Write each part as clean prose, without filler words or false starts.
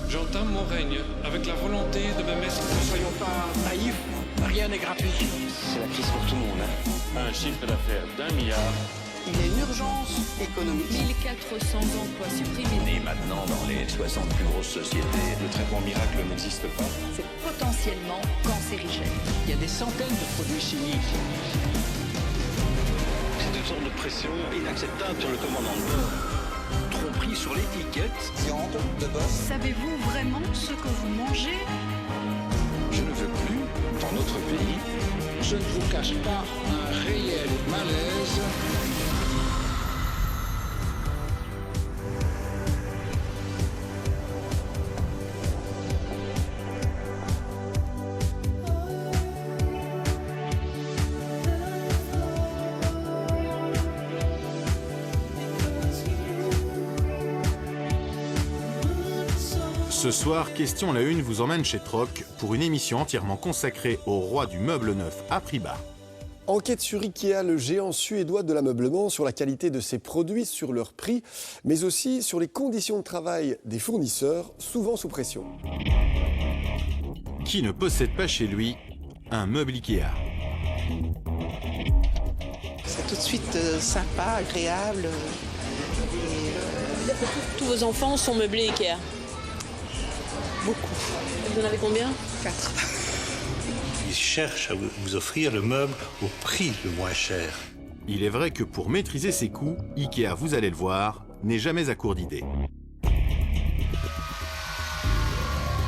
J'entame mon règne avec la volonté de me mettre... Ne soyons pas naïfs, rien n'est gratuit. C'est la crise pour tout le monde. Un chiffre d'affaires d'1 milliard. Il y a une urgence économique. 1400 emplois supprimés. Et maintenant, dans les 60 plus grosses sociétés, le traitement miracle n'existe pas. C'est potentiellement cancérigène. Il y a des centaines de produits chimiques. C'est une sorte de pression inacceptable sur le commandant de bord. Tromperie sur l'étiquette. Viande de bœuf. Savez-vous vraiment ce que vous mangez? Je ne veux plus, dans notre pays, Je ne vous cache pas un réel malaise. Ce soir, Question la Une vous emmène chez Troc pour une émission entièrement consacrée au roi du meuble neuf à prix bas. Enquête sur Ikea, le géant suédois de l'ameublement, sur la qualité de ses produits, sur leur prix, mais aussi sur les conditions de travail des fournisseurs, souvent sous pression. Qui ne possède pas chez lui un meuble Ikea? C'est tout de suite sympa, agréable. Tous vos enfants sont meublés Ikea? Beaucoup. Vous en avez combien? 4. Ils cherchent à vous offrir le meuble au prix le moins cher. Il est vrai que pour maîtriser ses coûts, Ikea, vous allez le voir, n'est jamais à court d'idées.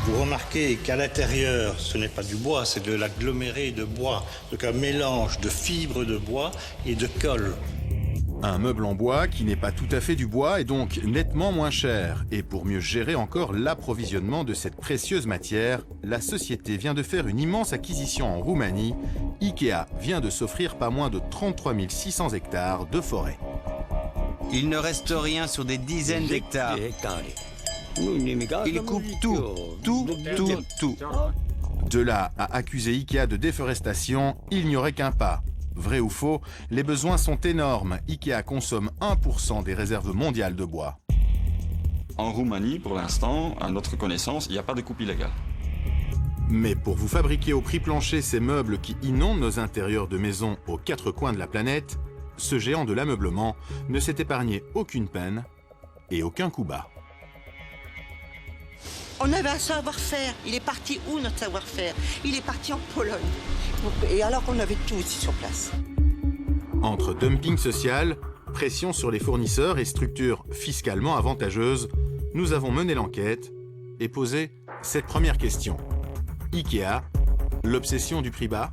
Vous remarquez qu'à l'intérieur, ce n'est pas du bois, c'est de l'aggloméré de bois, donc un mélange de fibres de bois et de colle. Un meuble en bois qui n'est pas tout à fait du bois et donc nettement moins cher. Et pour mieux gérer encore l'approvisionnement de cette précieuse matière, la société vient de faire une immense acquisition en Roumanie. Ikea vient de s'offrir pas moins de 33 600 hectares de forêt. Il ne reste rien sur des dizaines d'hectares. Il coupe tout. De là à accuser Ikea de déforestation, il n'y aurait qu'un pas. Vrai ou faux, les besoins sont énormes. Ikea consomme 1% des réserves mondiales de bois. En Roumanie, pour l'instant, à notre connaissance, il n'y a pas de coupe illégale. Mais pour vous fabriquer au prix plancher ces meubles qui inondent nos intérieurs de maisons aux 4 coins de la planète, ce géant de l'ameublement ne s'est épargné aucune peine et aucun coup bas. On avait un savoir-faire. Il est parti où notre savoir-faire? Il est parti en Pologne. Et alors qu'on avait tout ici sur place. Entre dumping social, pression sur les fournisseurs et structures fiscalement avantageuses, nous avons mené l'enquête et posé cette première question. Ikea, l'obsession du prix bas?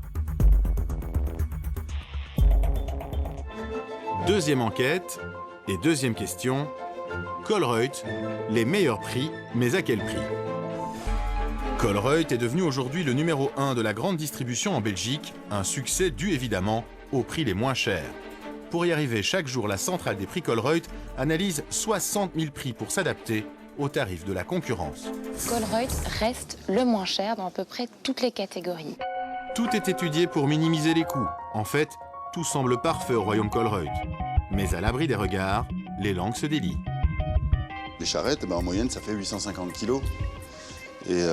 Deuxième enquête et deuxième question. Colruyt, les meilleurs prix, mais à quel prix? Colruyt est devenu aujourd'hui le numéro 1 de la grande distribution en Belgique, un succès dû évidemment aux prix les moins chers. Pour y arriver, chaque jour, la centrale des prix Colruyt analyse 60 000 prix pour s'adapter aux tarifs de la concurrence. Colruyt reste le moins cher dans à peu près toutes les catégories. Tout est étudié pour minimiser les coûts. En fait, tout semble parfait au royaume Colruyt. Mais à l'abri des regards, les langues se délient. Les charrettes, en moyenne, ça fait 850 kilos. Et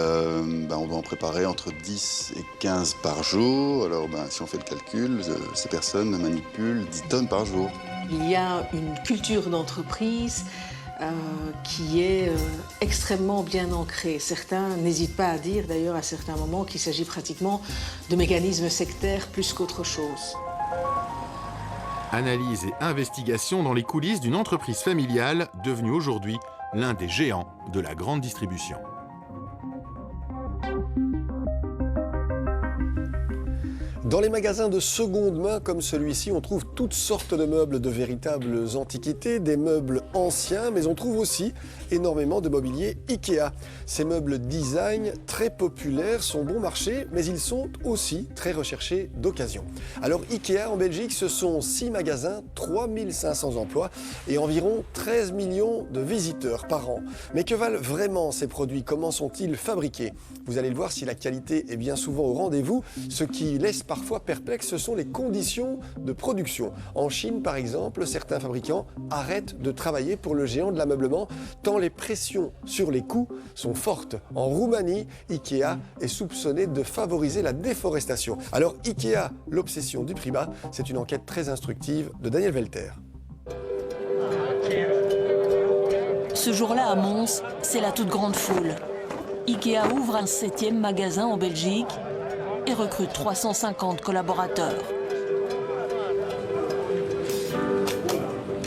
on doit en préparer entre 10 et 15 par jour. Alors, si on fait le calcul, ces personnes manipulent 10 tonnes par jour. Il y a une culture d'entreprise qui est extrêmement bien ancrée. Certains n'hésitent pas à dire, d'ailleurs, à certains moments, qu'il s'agit pratiquement de mécanismes sectaires plus qu'autre chose. Analyse et investigation dans les coulisses d'une entreprise familiale devenue aujourd'hui l'un des géants de la grande distribution. Dans les magasins de seconde main comme celui-ci, on trouve toutes sortes de meubles de véritables antiquités, des meubles anciens, mais on trouve aussi énormément de mobilier Ikea. Ces meubles design très populaires sont bon marché, mais ils sont aussi très recherchés d'occasion. Alors Ikea en Belgique, ce sont 6 magasins, 3500 emplois et environ 13 millions de visiteurs par an. Mais que valent vraiment ces produits? Comment sont-ils fabriqués? Vous allez le voir, si la qualité est bien souvent au rendez-vous, ce qui laisse parfois parfois perplexe, ce sont les conditions de production. En Chine, par exemple, certains fabricants arrêtent de travailler pour le géant de l'ameublement, tant les pressions sur les coûts sont fortes. En Roumanie, Ikea est soupçonné de favoriser la déforestation. Alors Ikea, l'obsession du prix bas, c'est une enquête très instructive de Daniel Welter. Ce jour-là à Mons, c'est la toute grande foule. Ikea ouvre un 7e magasin en Belgique et recrute 350 collaborateurs.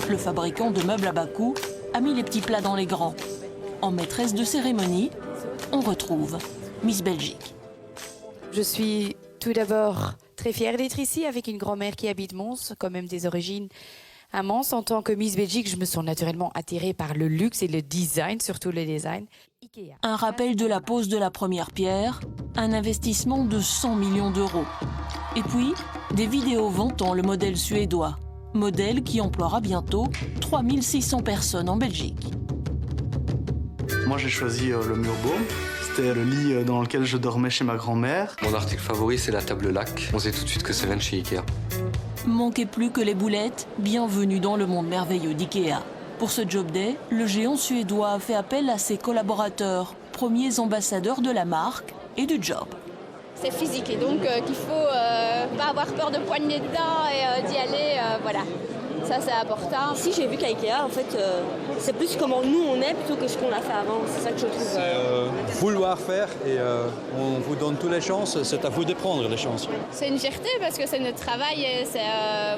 Le fabricant de meubles à bas coût a mis les petits plats dans les grands. En maîtresse de cérémonie, on retrouve Miss Belgique. Je suis tout d'abord très fière d'être ici avec une grand-mère qui habite Mons, quand même des origines à Mons. En tant que Miss Belgique, je me sens naturellement attirée par le luxe et le design, surtout le design. Un rappel de la pose de la première pierre, un investissement de 100 millions d'euros. Et puis, des vidéos vantant le modèle suédois. Modèle qui emploiera bientôt 3600 personnes en Belgique. Moi, j'ai choisi le Murbaum. C'était le lit dans lequel je dormais chez ma grand-mère. Mon article favori, c'est la table lac. On sait tout de suite que ça vient de chez Ikea. Manquez plus que les boulettes, bienvenue dans le monde merveilleux d'Ikea. Pour ce Job Day, le géant suédois a fait appel à ses collaborateurs, premiers ambassadeurs de la marque et du job. C'est physique et donc qu'il faut pas avoir peur de poigner dedans et d'y aller, voilà. Ça, c'est important. Ici, j'ai vu qu'à Ikea, en fait, c'est plus comment nous on est plutôt que ce qu'on a fait avant. C'est ça que je trouve. C'est vouloir faire et on vous donne toutes les chances. C'est à vous de prendre les chances. C'est une fierté parce que c'est notre travail et c'est,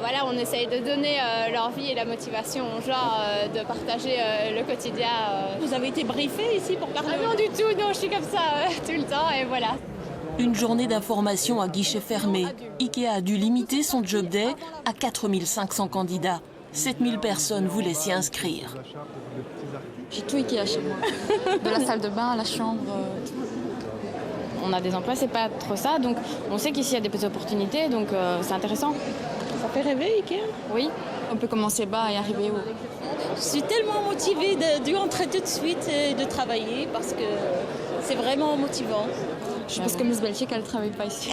voilà, on essaye de donner l'envie et la motivation aux gens de partager le quotidien. Vous avez été briefé ici pour parler? Non, du tout. Non, je suis comme ça tout le temps et voilà. Une journée d'information à guichet fermé. Ikea a dû limiter son Job Day à 4500 candidats. 7000 personnes voulaient s'y inscrire. J'ai tout Ikea chez moi. De la salle de bain à la chambre. On a des emplois, c'est pas trop ça. Donc on sait qu'ici il y a des petites opportunités, donc c'est intéressant. Ça fait rêver Ikea? Oui, on peut commencer bas et arriver haut. Je suis tellement motivée d'y entrer tout de suite et de travailler parce que c'est vraiment motivant. Je pense que Miss Belgique, elle ne travaille pas ici.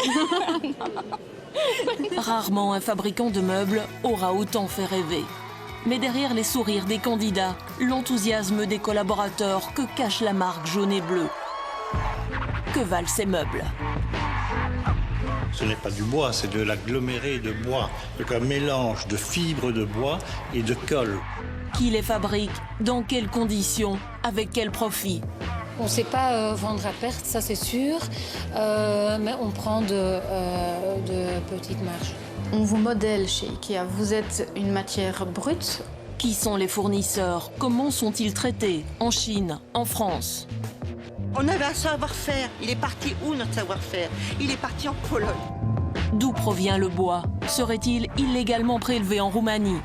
Rarement un fabricant de meubles aura autant fait rêver. Mais derrière les sourires des candidats, l'enthousiasme des collaborateurs, que cache la marque jaune et bleue? Que valent ces meubles? Ce n'est pas du bois, c'est de l'aggloméré de bois. Donc un mélange de fibres de bois et de colle. Qui les fabrique? Dans quelles conditions? Avec quel profit? On ne sait pas vendre à perte, ça c'est sûr, mais on prend de petites marges. On vous modèle chez Ikea, vous êtes une matière brute. Qui sont les fournisseurs? Comment sont-ils traités? En Chine, en France? On avait un savoir-faire. Il est parti où notre savoir-faire? Il est parti en Pologne. D'où provient le bois? Serait-il illégalement prélevé en Roumanie?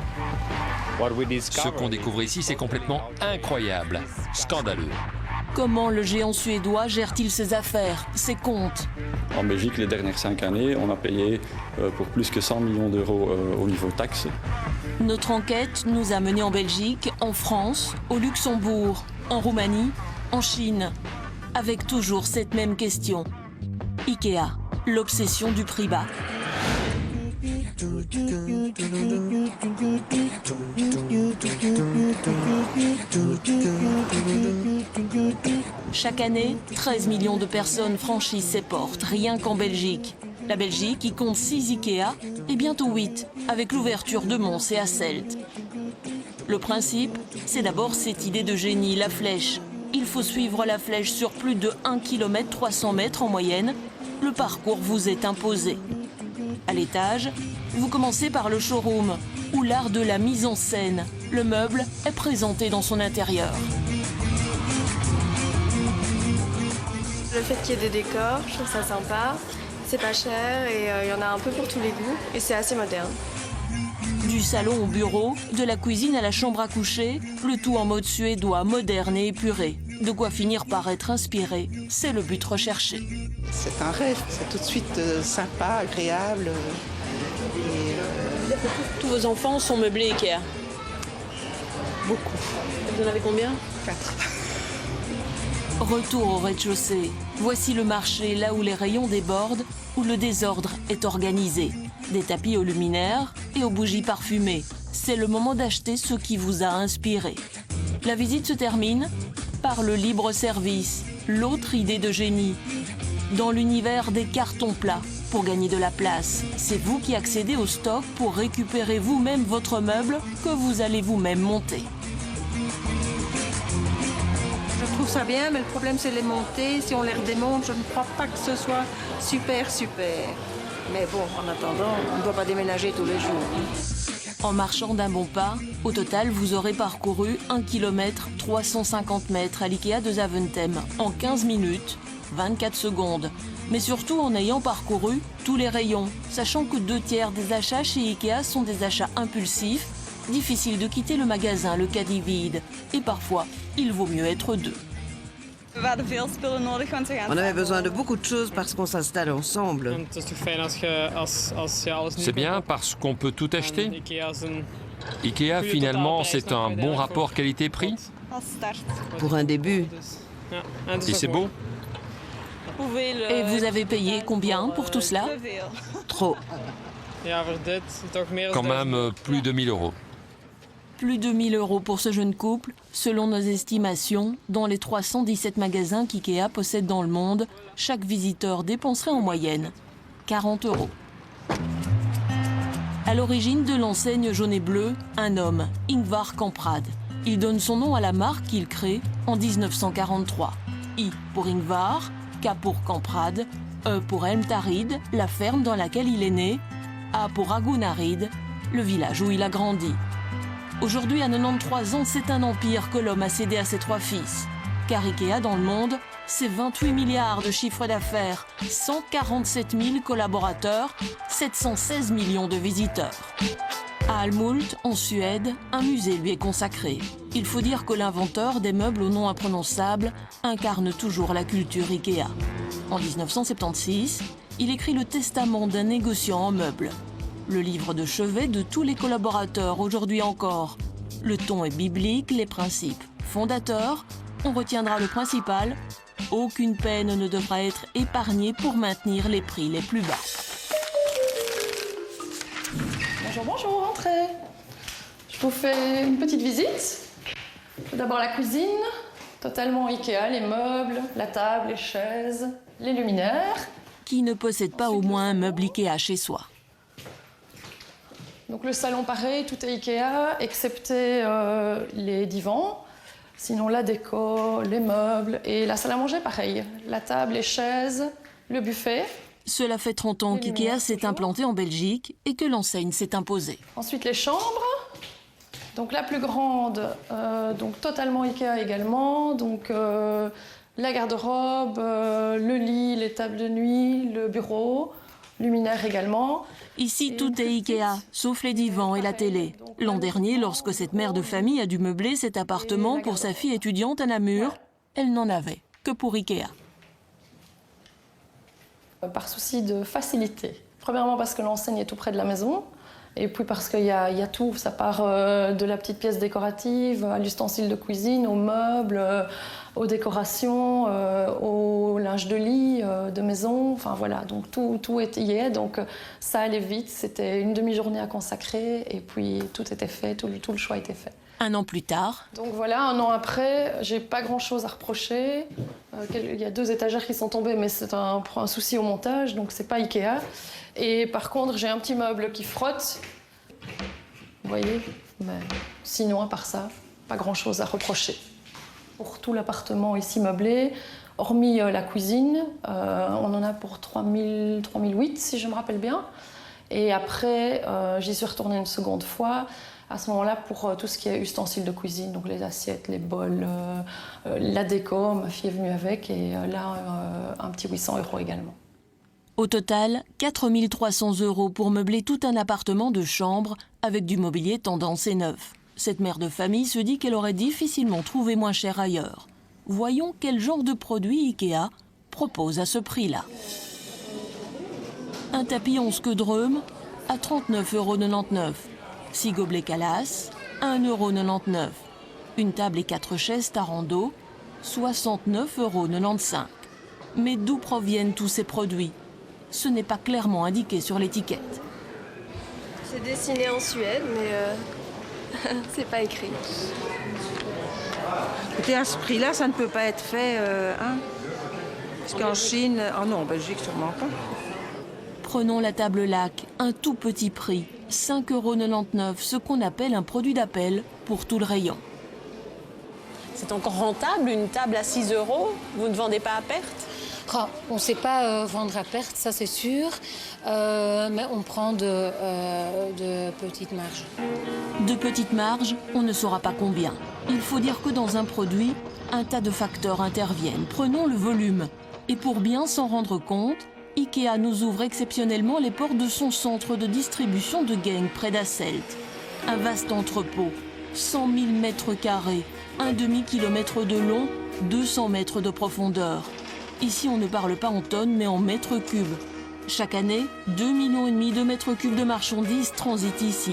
Ce qu'on découvre ici, c'est complètement incroyable, scandaleux. Comment le géant suédois gère-t-il ses affaires, ses comptes? En Belgique, les dernières 5 années, on a payé pour plus que 100 millions d'euros au niveau taxes. Notre enquête nous a menés en Belgique, en France, au Luxembourg, en Roumanie, en Chine, avec toujours cette même question. Ikea, l'obsession du prix bas. Chaque année, 13 millions de personnes franchissent ces portes, rien qu'en Belgique. La Belgique, qui compte 6 Ikea, et bientôt 8, avec l'ouverture de Mons et Hasselt. Le principe, c'est d'abord cette idée de génie, la flèche. Il faut suivre la flèche sur plus de 1 km 300 mètres en moyenne. Le parcours vous est imposé. À l'étage, vous commencez par le showroom, où l'art de la mise en scène, le meuble, est présenté dans son intérieur. Le fait qu'il y ait des décors, je trouve ça sympa. C'est pas cher et il y en a un peu pour tous les goûts et c'est assez moderne. Du salon au bureau, de la cuisine à la chambre à coucher, le tout en mode suédois, moderne et épuré. De quoi finir par être inspiré, c'est le but recherché. C'est un rêve, c'est tout de suite sympa, agréable. Tous vos enfants sont meublés Ikea? Beaucoup. Vous en avez combien? 4. Retour au rez-de-chaussée. Voici le marché, là où les rayons débordent, où le désordre est organisé. Des tapis aux luminaires et aux bougies parfumées. C'est le moment d'acheter ce qui vous a inspiré. La visite se termine par le libre-service, l'autre idée de génie. Dans l'univers des cartons plats, pour gagner de la place, c'est vous qui accédez au stock pour récupérer vous-même votre meuble que vous allez vous-même monter. Je trouve ça bien, mais le problème c'est les monter. Si on les redémonte, je ne crois pas que ce soit super. Mais bon, en attendant, on ne doit pas déménager tous les jours. En marchant d'un bon pas, au total, vous aurez parcouru 1 km 350 mètres à l'IKEA de Zaventem en 15 minutes, 24 secondes. Mais surtout en ayant parcouru tous les rayons, sachant que 2/3 des achats chez IKEA sont des achats impulsifs. Difficile de quitter le magasin, le caddie vide. Et parfois, il vaut mieux être deux. On avait besoin de beaucoup de choses parce qu'on s'installe ensemble. C'est bien parce qu'on peut tout acheter. IKEA, finalement, c'est un bon rapport qualité-prix. Pour un début. Et c'est beau. Et vous avez payé combien pour tout cela? Trop. Quand même plus de 1 000 €. Plus de 1 000 € pour ce jeune couple, selon nos estimations, dans les 317 magasins qu'IKEA possède dans le monde, chaque visiteur dépenserait en moyenne 40 €. À l'origine de l'enseigne jaune et bleue, un homme, Ingvar Kamprad. Il donne son nom à la marque qu'il crée en 1943. I pour Ingvar, K pour Kamprad, E pour Elmtarid, la ferme dans laquelle il est né, A pour Agunarid, le village où il a grandi. Aujourd'hui, à 93 ans, c'est un empire que l'homme a cédé à ses 3 fils. Car IKEA, dans le monde, c'est 28 milliards de chiffre d'affaires, 147 000 collaborateurs, 716 millions de visiteurs. À Älmhult, en Suède, un musée lui est consacré. Il faut dire que l'inventeur des meubles au nom imprononçable incarne toujours la culture IKEA. En 1976, il écrit le testament d'un négociant en meubles. Le livre de chevet de tous les collaborateurs aujourd'hui encore. Le ton est biblique, les principes fondateurs. On retiendra le principal. Aucune peine ne devra être épargnée pour maintenir les prix les plus bas. Bonjour, bonjour, entrez. Je vous fais une petite visite. Tout d'abord la cuisine, totalement IKEA, les meubles, la table, les chaises, les luminaires. Qui ne possède pas au moins un meuble IKEA chez soi? Donc le salon pareil, tout est IKEA, excepté les divans. Sinon la déco, les meubles et la salle à manger pareil. La table, les chaises, le buffet. Cela fait 30 ans qu'IKEA s'est implanté en Belgique et que l'enseigne s'est imposée. Ensuite les chambres. Donc la plus grande, donc totalement IKEA également. Donc la garde-robe, le lit, les tables de nuit, le bureau, luminaire également. Ici, tout est IKEA, sauf les divans et la télé. L'an dernier, lorsque cette mère de famille a dû meubler cet appartement pour sa fille étudiante à Namur, elle n'en avait que pour IKEA. Par souci de facilité. Premièrement parce que l'enseigne est tout près de la maison. Et puis parce qu'il y a tout, ça part de la petite pièce décorative, à l'ustensile de cuisine, aux meubles, aux décorations, au linge de lit, de maison, enfin voilà, donc tout y est, donc ça allait vite, c'était une demi-journée à consacrer et puis tout était fait, tout le choix était fait. Un an plus tard. Donc voilà, un an après, j'ai pas grand-chose à reprocher. Il y a 2 étagères qui sont tombées, mais c'est un souci au montage, donc c'est pas IKEA. Et par contre, j'ai un petit meuble qui frotte. Vous voyez? Mais sinon, à part ça, pas grand-chose à reprocher. Pour tout l'appartement ici meublé, hormis la cuisine, on en a pour 3008, si je me rappelle bien. Et après, j'y suis retournée une seconde fois. À ce moment-là, pour tout ce qui est ustensiles de cuisine, donc les assiettes, les bols, la déco, ma fille est venue avec, et là, un petit 800 € également. Au total, 4 300 € pour meubler tout un appartement de chambre avec du mobilier tendance et neuf. Cette mère de famille se dit qu'elle aurait difficilement trouvé moins cher ailleurs. Voyons quel genre de produit IKEA propose à ce prix-là. Un tapis 11 queues de rhum à 39,99 €. 6 gobelets Calas, 1,99 €. Une table et 4 chaises Tarando, 69,95 €. Mais d'où proviennent tous ces produits? Ce n'est pas clairement indiqué sur l'étiquette. C'est dessiné en Suède, mais c'est pas écrit. Écoutez, à ce prix-là, ça ne peut pas être fait, parce qu'en Chine... Ah non, en Belgique, sûrement pas. Prenons la table lac, un tout petit prix, 5,99 €, ce qu'on appelle un produit d'appel pour tout le rayon. C'est encore rentable, une table à 6 €? Vous ne vendez pas à perte? On ne sait pas vendre à perte, ça c'est sûr, mais on prend de petites marges. De petites marges, on ne saura pas combien. Il faut dire que dans un produit, un tas de facteurs interviennent. Prenons le volume. Et pour bien s'en rendre compte, Ikea nous ouvre exceptionnellement les portes de son centre de distribution de Genk près d'Asselt. Un vaste entrepôt, 100 000 mètres carrés, un demi-kilomètre de long, 200 mètres de profondeur. Ici, on ne parle pas en tonnes, mais en mètres cubes. Chaque année, 2,5 millions de mètres cubes de marchandises transitent ici.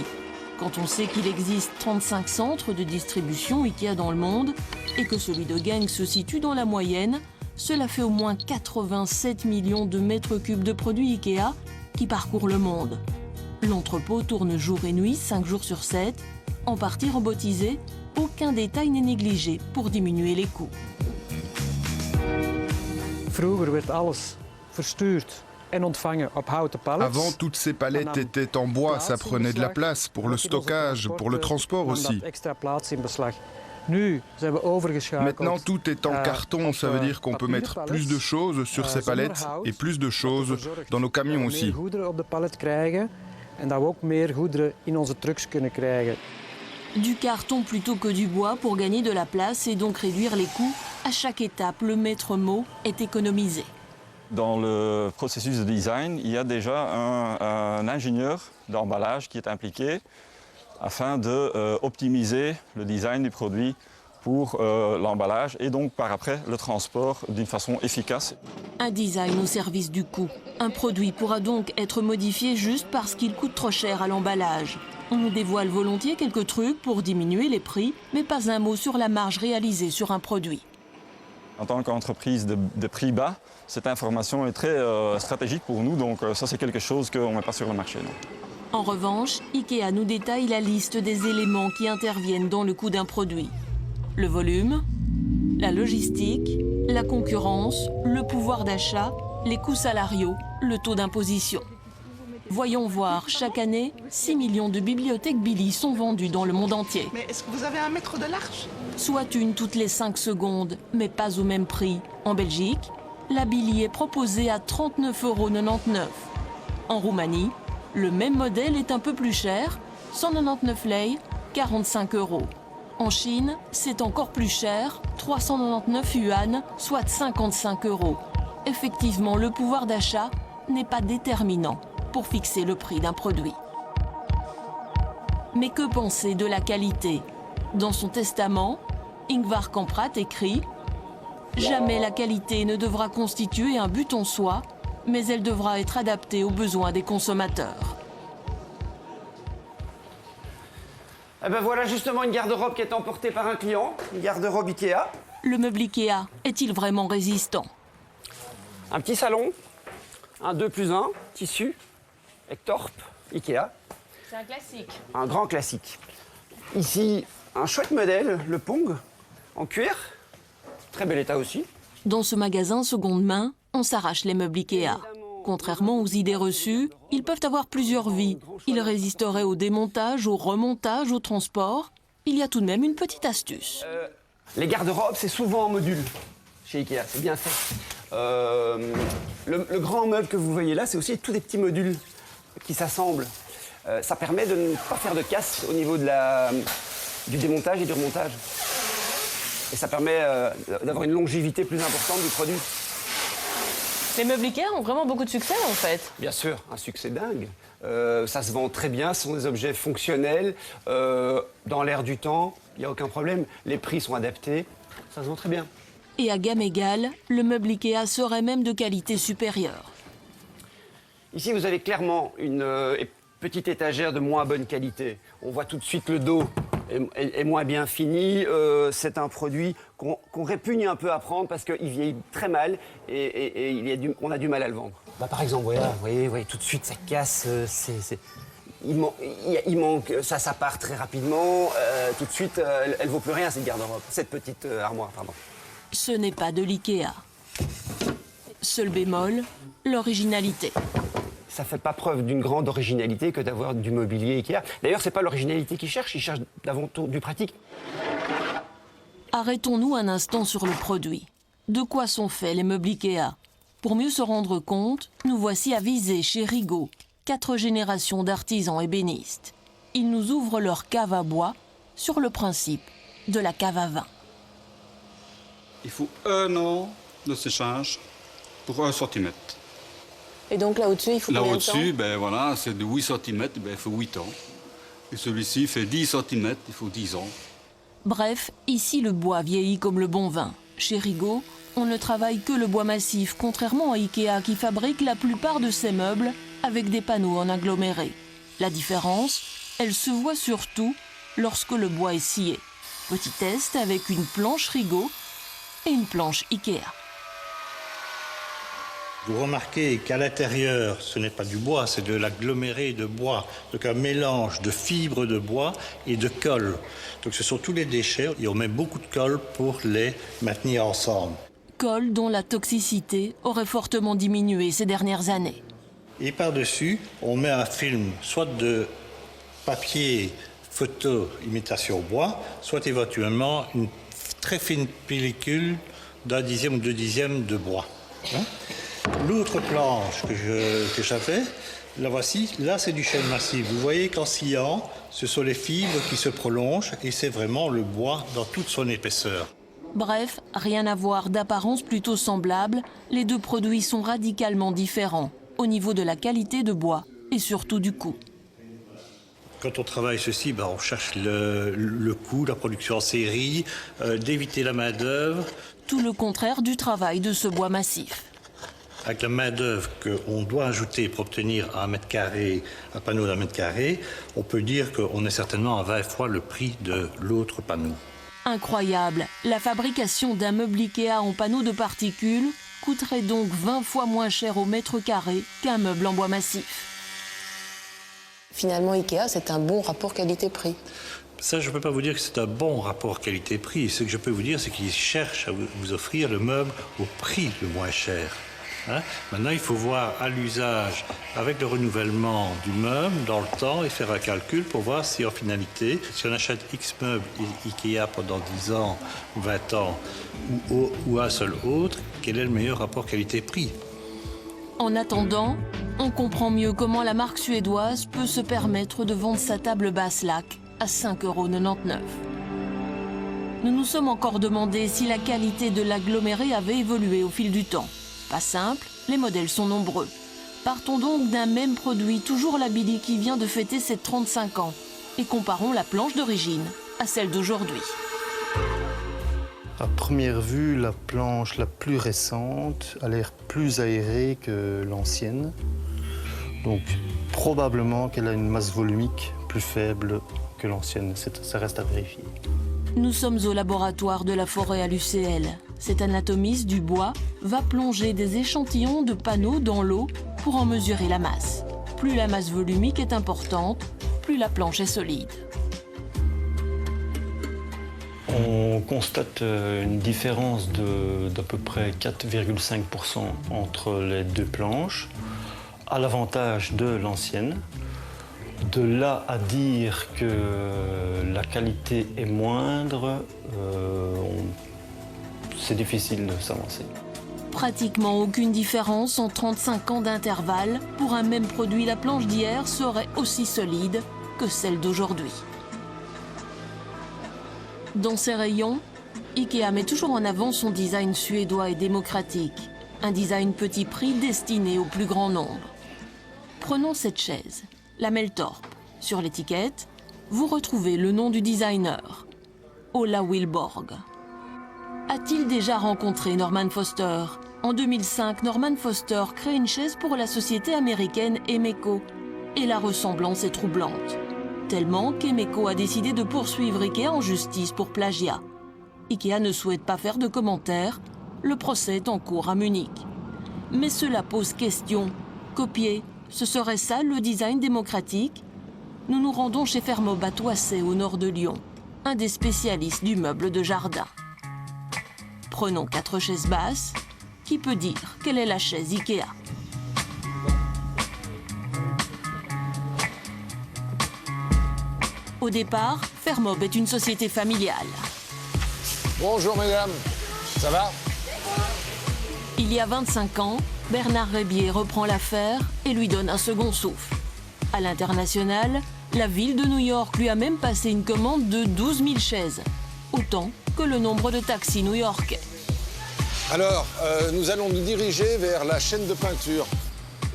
Quand on sait qu'il existe 35 centres de distribution Ikea dans le monde et que celui de Genk se situe dans la moyenne, cela fait au moins 87 millions de mètres cubes de produits Ikea qui parcourent le monde. L'entrepôt tourne jour et nuit, 5 jours sur 7, en partie robotisé, aucun détail n'est négligé pour diminuer les coûts. Avant, toutes ces palettes étaient en bois, ça prenait de la place pour le stockage, pour le transport aussi. Maintenant, tout est en carton, ça veut dire qu'on peut mettre plus de choses sur ces palettes et plus de choses dans nos camions aussi. Du carton plutôt que du bois pour gagner de la place et donc réduire les coûts. À chaque étape, le maître mot est économisé. Dans le processus de design, il y a déjà un ingénieur d'emballage qui est impliqué afin d'optimiser le design du produit pour l'emballage et donc par après le transport d'une façon efficace. Un design au service du coût. Un produit pourra donc être modifié juste parce qu'il coûte trop cher à l'emballage. On nous dévoile volontiers quelques trucs pour diminuer les prix, mais pas un mot sur la marge réalisée sur un produit. En tant qu'entreprise de prix bas, cette information est très stratégique pour nous, donc ça c'est quelque chose qu'on ne met pas sur le marché. Non. En revanche, Ikea nous détaille la liste des éléments qui interviennent dans le coût d'un produit. Le volume, la logistique, la concurrence, le pouvoir d'achat, les coûts salariaux, le taux d'imposition. Voyons voir, chaque année, 6 millions de bibliothèques Billy sont vendues dans le monde entier. Mais est-ce que vous avez 1 mètre de large? Soit une toutes les 5 secondes, mais pas au même prix. En Belgique, la Billy est proposée à 39,99 €. En Roumanie, le même modèle est un peu plus cher, 199 lei, 45 €. En Chine, c'est encore plus cher, 399 yuan, soit 55 €. Effectivement, le pouvoir d'achat n'est pas déterminant pour fixer le prix d'un produit. Mais que penser de la qualité? Dans son testament, Ingvar Kamprad écrit « Jamais la qualité ne devra constituer un but en soi, mais elle devra être adaptée aux besoins des consommateurs. » Eh ben voilà justement une garde-robe qui est emportée par un client, une garde-robe Ikea. Le meuble Ikea est-il vraiment résistant? Un petit salon, un 2+1, tissu, Ektorp, Ikea. C'est un classique. Un grand classique. Ici, un chouette modèle, le Pong, en cuir. Très bel état aussi. Dans ce magasin seconde main, on s'arrache les meubles Ikea. Contrairement aux idées reçues, ils peuvent avoir plusieurs vies. Ils résisteraient au démontage, au remontage, au transport. Il y a tout de même une petite astuce. Les garde-robes, c'est souvent en module chez Ikea, c'est bien fait. Le grand meuble que vous voyez là, c'est aussi tous des petits modules qui s'assemblent. Ça permet de ne pas faire de casse au niveau du démontage et du remontage. Et ça permet d'avoir une longévité plus importante du produit. Les meubles Ikea ont vraiment beaucoup de succès en fait. Bien sûr, un succès dingue. Ça se vend très bien, ce sont des objets fonctionnels, dans l'air du temps, il n'y a aucun problème. Les prix sont adaptés, ça se vend très bien. Et à gamme égale, le meuble Ikea serait même de qualité supérieure. Ici, vous avez clairement une petite étagère de moins bonne qualité. On voit tout de suite le dos est moins bien fini. C'est un produit qu'on répugne un peu à prendre parce qu'il vieillit très mal et on a du mal à le vendre. Bah, par exemple, voilà, vous voyez, tout de suite, ça casse. Il manque, ça part très rapidement. Tout de suite, elle vaut plus rien, cette garde-robe, cette petite armoire, pardon. Ce n'est pas de l'IKEA. Seul bémol, l'originalité. Ça fait pas preuve d'une grande originalité que d'avoir du mobilier Ikea. D'ailleurs, c'est pas l'originalité qu'ils cherchent, ils cherchent d'avant tout du pratique. Arrêtons-nous un instant sur le produit. De quoi sont faits les meubles Ikea? Pour mieux se rendre compte, nous voici avisés chez Rigaud, 4 générations d'artisans ébénistes. Ils nous ouvrent leur cave à bois sur le principe de la cave à vin. Il faut 1 an de séchage pour 1 cm. Et donc là au-dessus, il faut combien de temps? Là au-dessus, ben voilà, c'est de 8 cm, ben, il faut 8 ans. Et celui-ci fait 10 cm, il faut 10 ans. Bref, ici le bois vieillit comme le bon vin. Chez Rigaud, on ne travaille que le bois massif, contrairement à Ikea qui fabrique la plupart de ses meubles avec des panneaux en aggloméré. La différence, elle se voit surtout lorsque le bois est scié. Petit test avec une planche Rigaud et une planche Ikea. Vous remarquez qu'à l'intérieur, ce n'est pas du bois, c'est de l'aggloméré de bois. Donc un mélange de fibres de bois et de colle. Donc ce sont tous les déchets et on met beaucoup de colle pour les maintenir ensemble. Colle dont la toxicité aurait fortement diminué ces dernières années. Et par-dessus, on met un film, soit de papier photo imitation bois, soit éventuellement une très fine pellicule d'1 dixième ou 2 dixièmes de bois. L'autre planche que j'avais, la voici, là c'est du chêne massif. Vous voyez qu'en sciant, ce sont les fibres qui se prolongent et c'est vraiment le bois dans toute son épaisseur. Bref, rien à voir, d'apparence plutôt semblable, les deux produits sont radicalement différents au niveau de la qualité de bois et surtout du coût. Quand on travaille ceci, on cherche le coût, la production en série, d'éviter la main-d'œuvre. Tout le contraire du travail de ce bois massif. Avec la main-d'œuvre qu'on doit ajouter pour obtenir un panneau d'1 mètre carré, on peut dire qu'on est certainement à 20 fois le prix de l'autre panneau. Incroyable, la fabrication d'un meuble Ikea en panneau de particules coûterait donc 20 fois moins cher au mètre carré qu'un meuble en bois massif. Finalement, Ikea, c'est un bon rapport qualité-prix. Ça, je ne peux pas vous dire que c'est un bon rapport qualité-prix. Ce que je peux vous dire, c'est qu'ils cherchent à vous offrir le meuble au prix le moins cher. Maintenant, il faut voir à l'usage, avec le renouvellement du meuble, dans le temps, et faire un calcul pour voir si, en finalité, si on achète X meubles Ikea pendant 10 ans, 20 ans, ou un seul autre, quel est le meilleur rapport qualité-prix? En attendant, on comprend mieux comment la marque suédoise peut se permettre de vendre sa table basse laque à 5,99 €. Nous nous sommes encore demandé si la qualité de l'aggloméré avait évolué au fil du temps. Pas simple, les modèles sont nombreux. Partons donc d'un même produit, toujours la Billy qui vient de fêter ses 35 ans. Et comparons la planche d'origine à celle d'aujourd'hui. À première vue, la planche la plus récente a l'air plus aérée que l'ancienne. Donc probablement qu'elle a une masse volumique plus faible que l'ancienne. Ça reste à vérifier. Nous sommes au laboratoire de la forêt à l'UCL. Cet anatomiste du bois va plonger des échantillons de panneaux dans l'eau pour en mesurer la masse. Plus la masse volumique est importante, plus la planche est solide. On constate une différence d'à peu près 4,5% entre les deux planches, à l'avantage de l'ancienne. De là à dire que la qualité est moindre, c'est difficile de s'avancer. Pratiquement aucune différence en 35 ans d'intervalle. Pour un même produit, la planche d'hier serait aussi solide que celle d'aujourd'hui. Dans ses rayons, Ikea met toujours en avant son design suédois et démocratique. Un design petit prix destiné au plus grand nombre. Prenons cette chaise, la Meltorp. Sur l'étiquette, vous retrouvez le nom du designer, Ola Wilborg. A-t-il déjà rencontré Norman Foster? En 2005, Norman Foster crée une chaise pour la société américaine Emeco. Et la ressemblance est troublante. tellement qu'Emeco a décidé de poursuivre Ikea en justice pour plagiat. Ikea ne souhaite pas faire de commentaires. Le procès est en cours à Munich. Mais cela pose question. Copier, ce serait ça le design démocratique? Nous nous rendons chez Fermob à Toissay, au nord de Lyon, un des spécialistes du meuble de jardin. Prenons 4 chaises basses. Qui peut dire quelle est la chaise Ikea? Au départ, Fermob est une société familiale. Bonjour mesdames, ça va? Il y a 25 ans, Bernard Rébier reprend l'affaire et lui donne un second souffle. À l'international, la ville de New York lui a même passé une commande de 12 000 chaises, autant que le nombre de taxis new-yorkais. Alors, nous allons nous diriger vers la chaîne de peinture.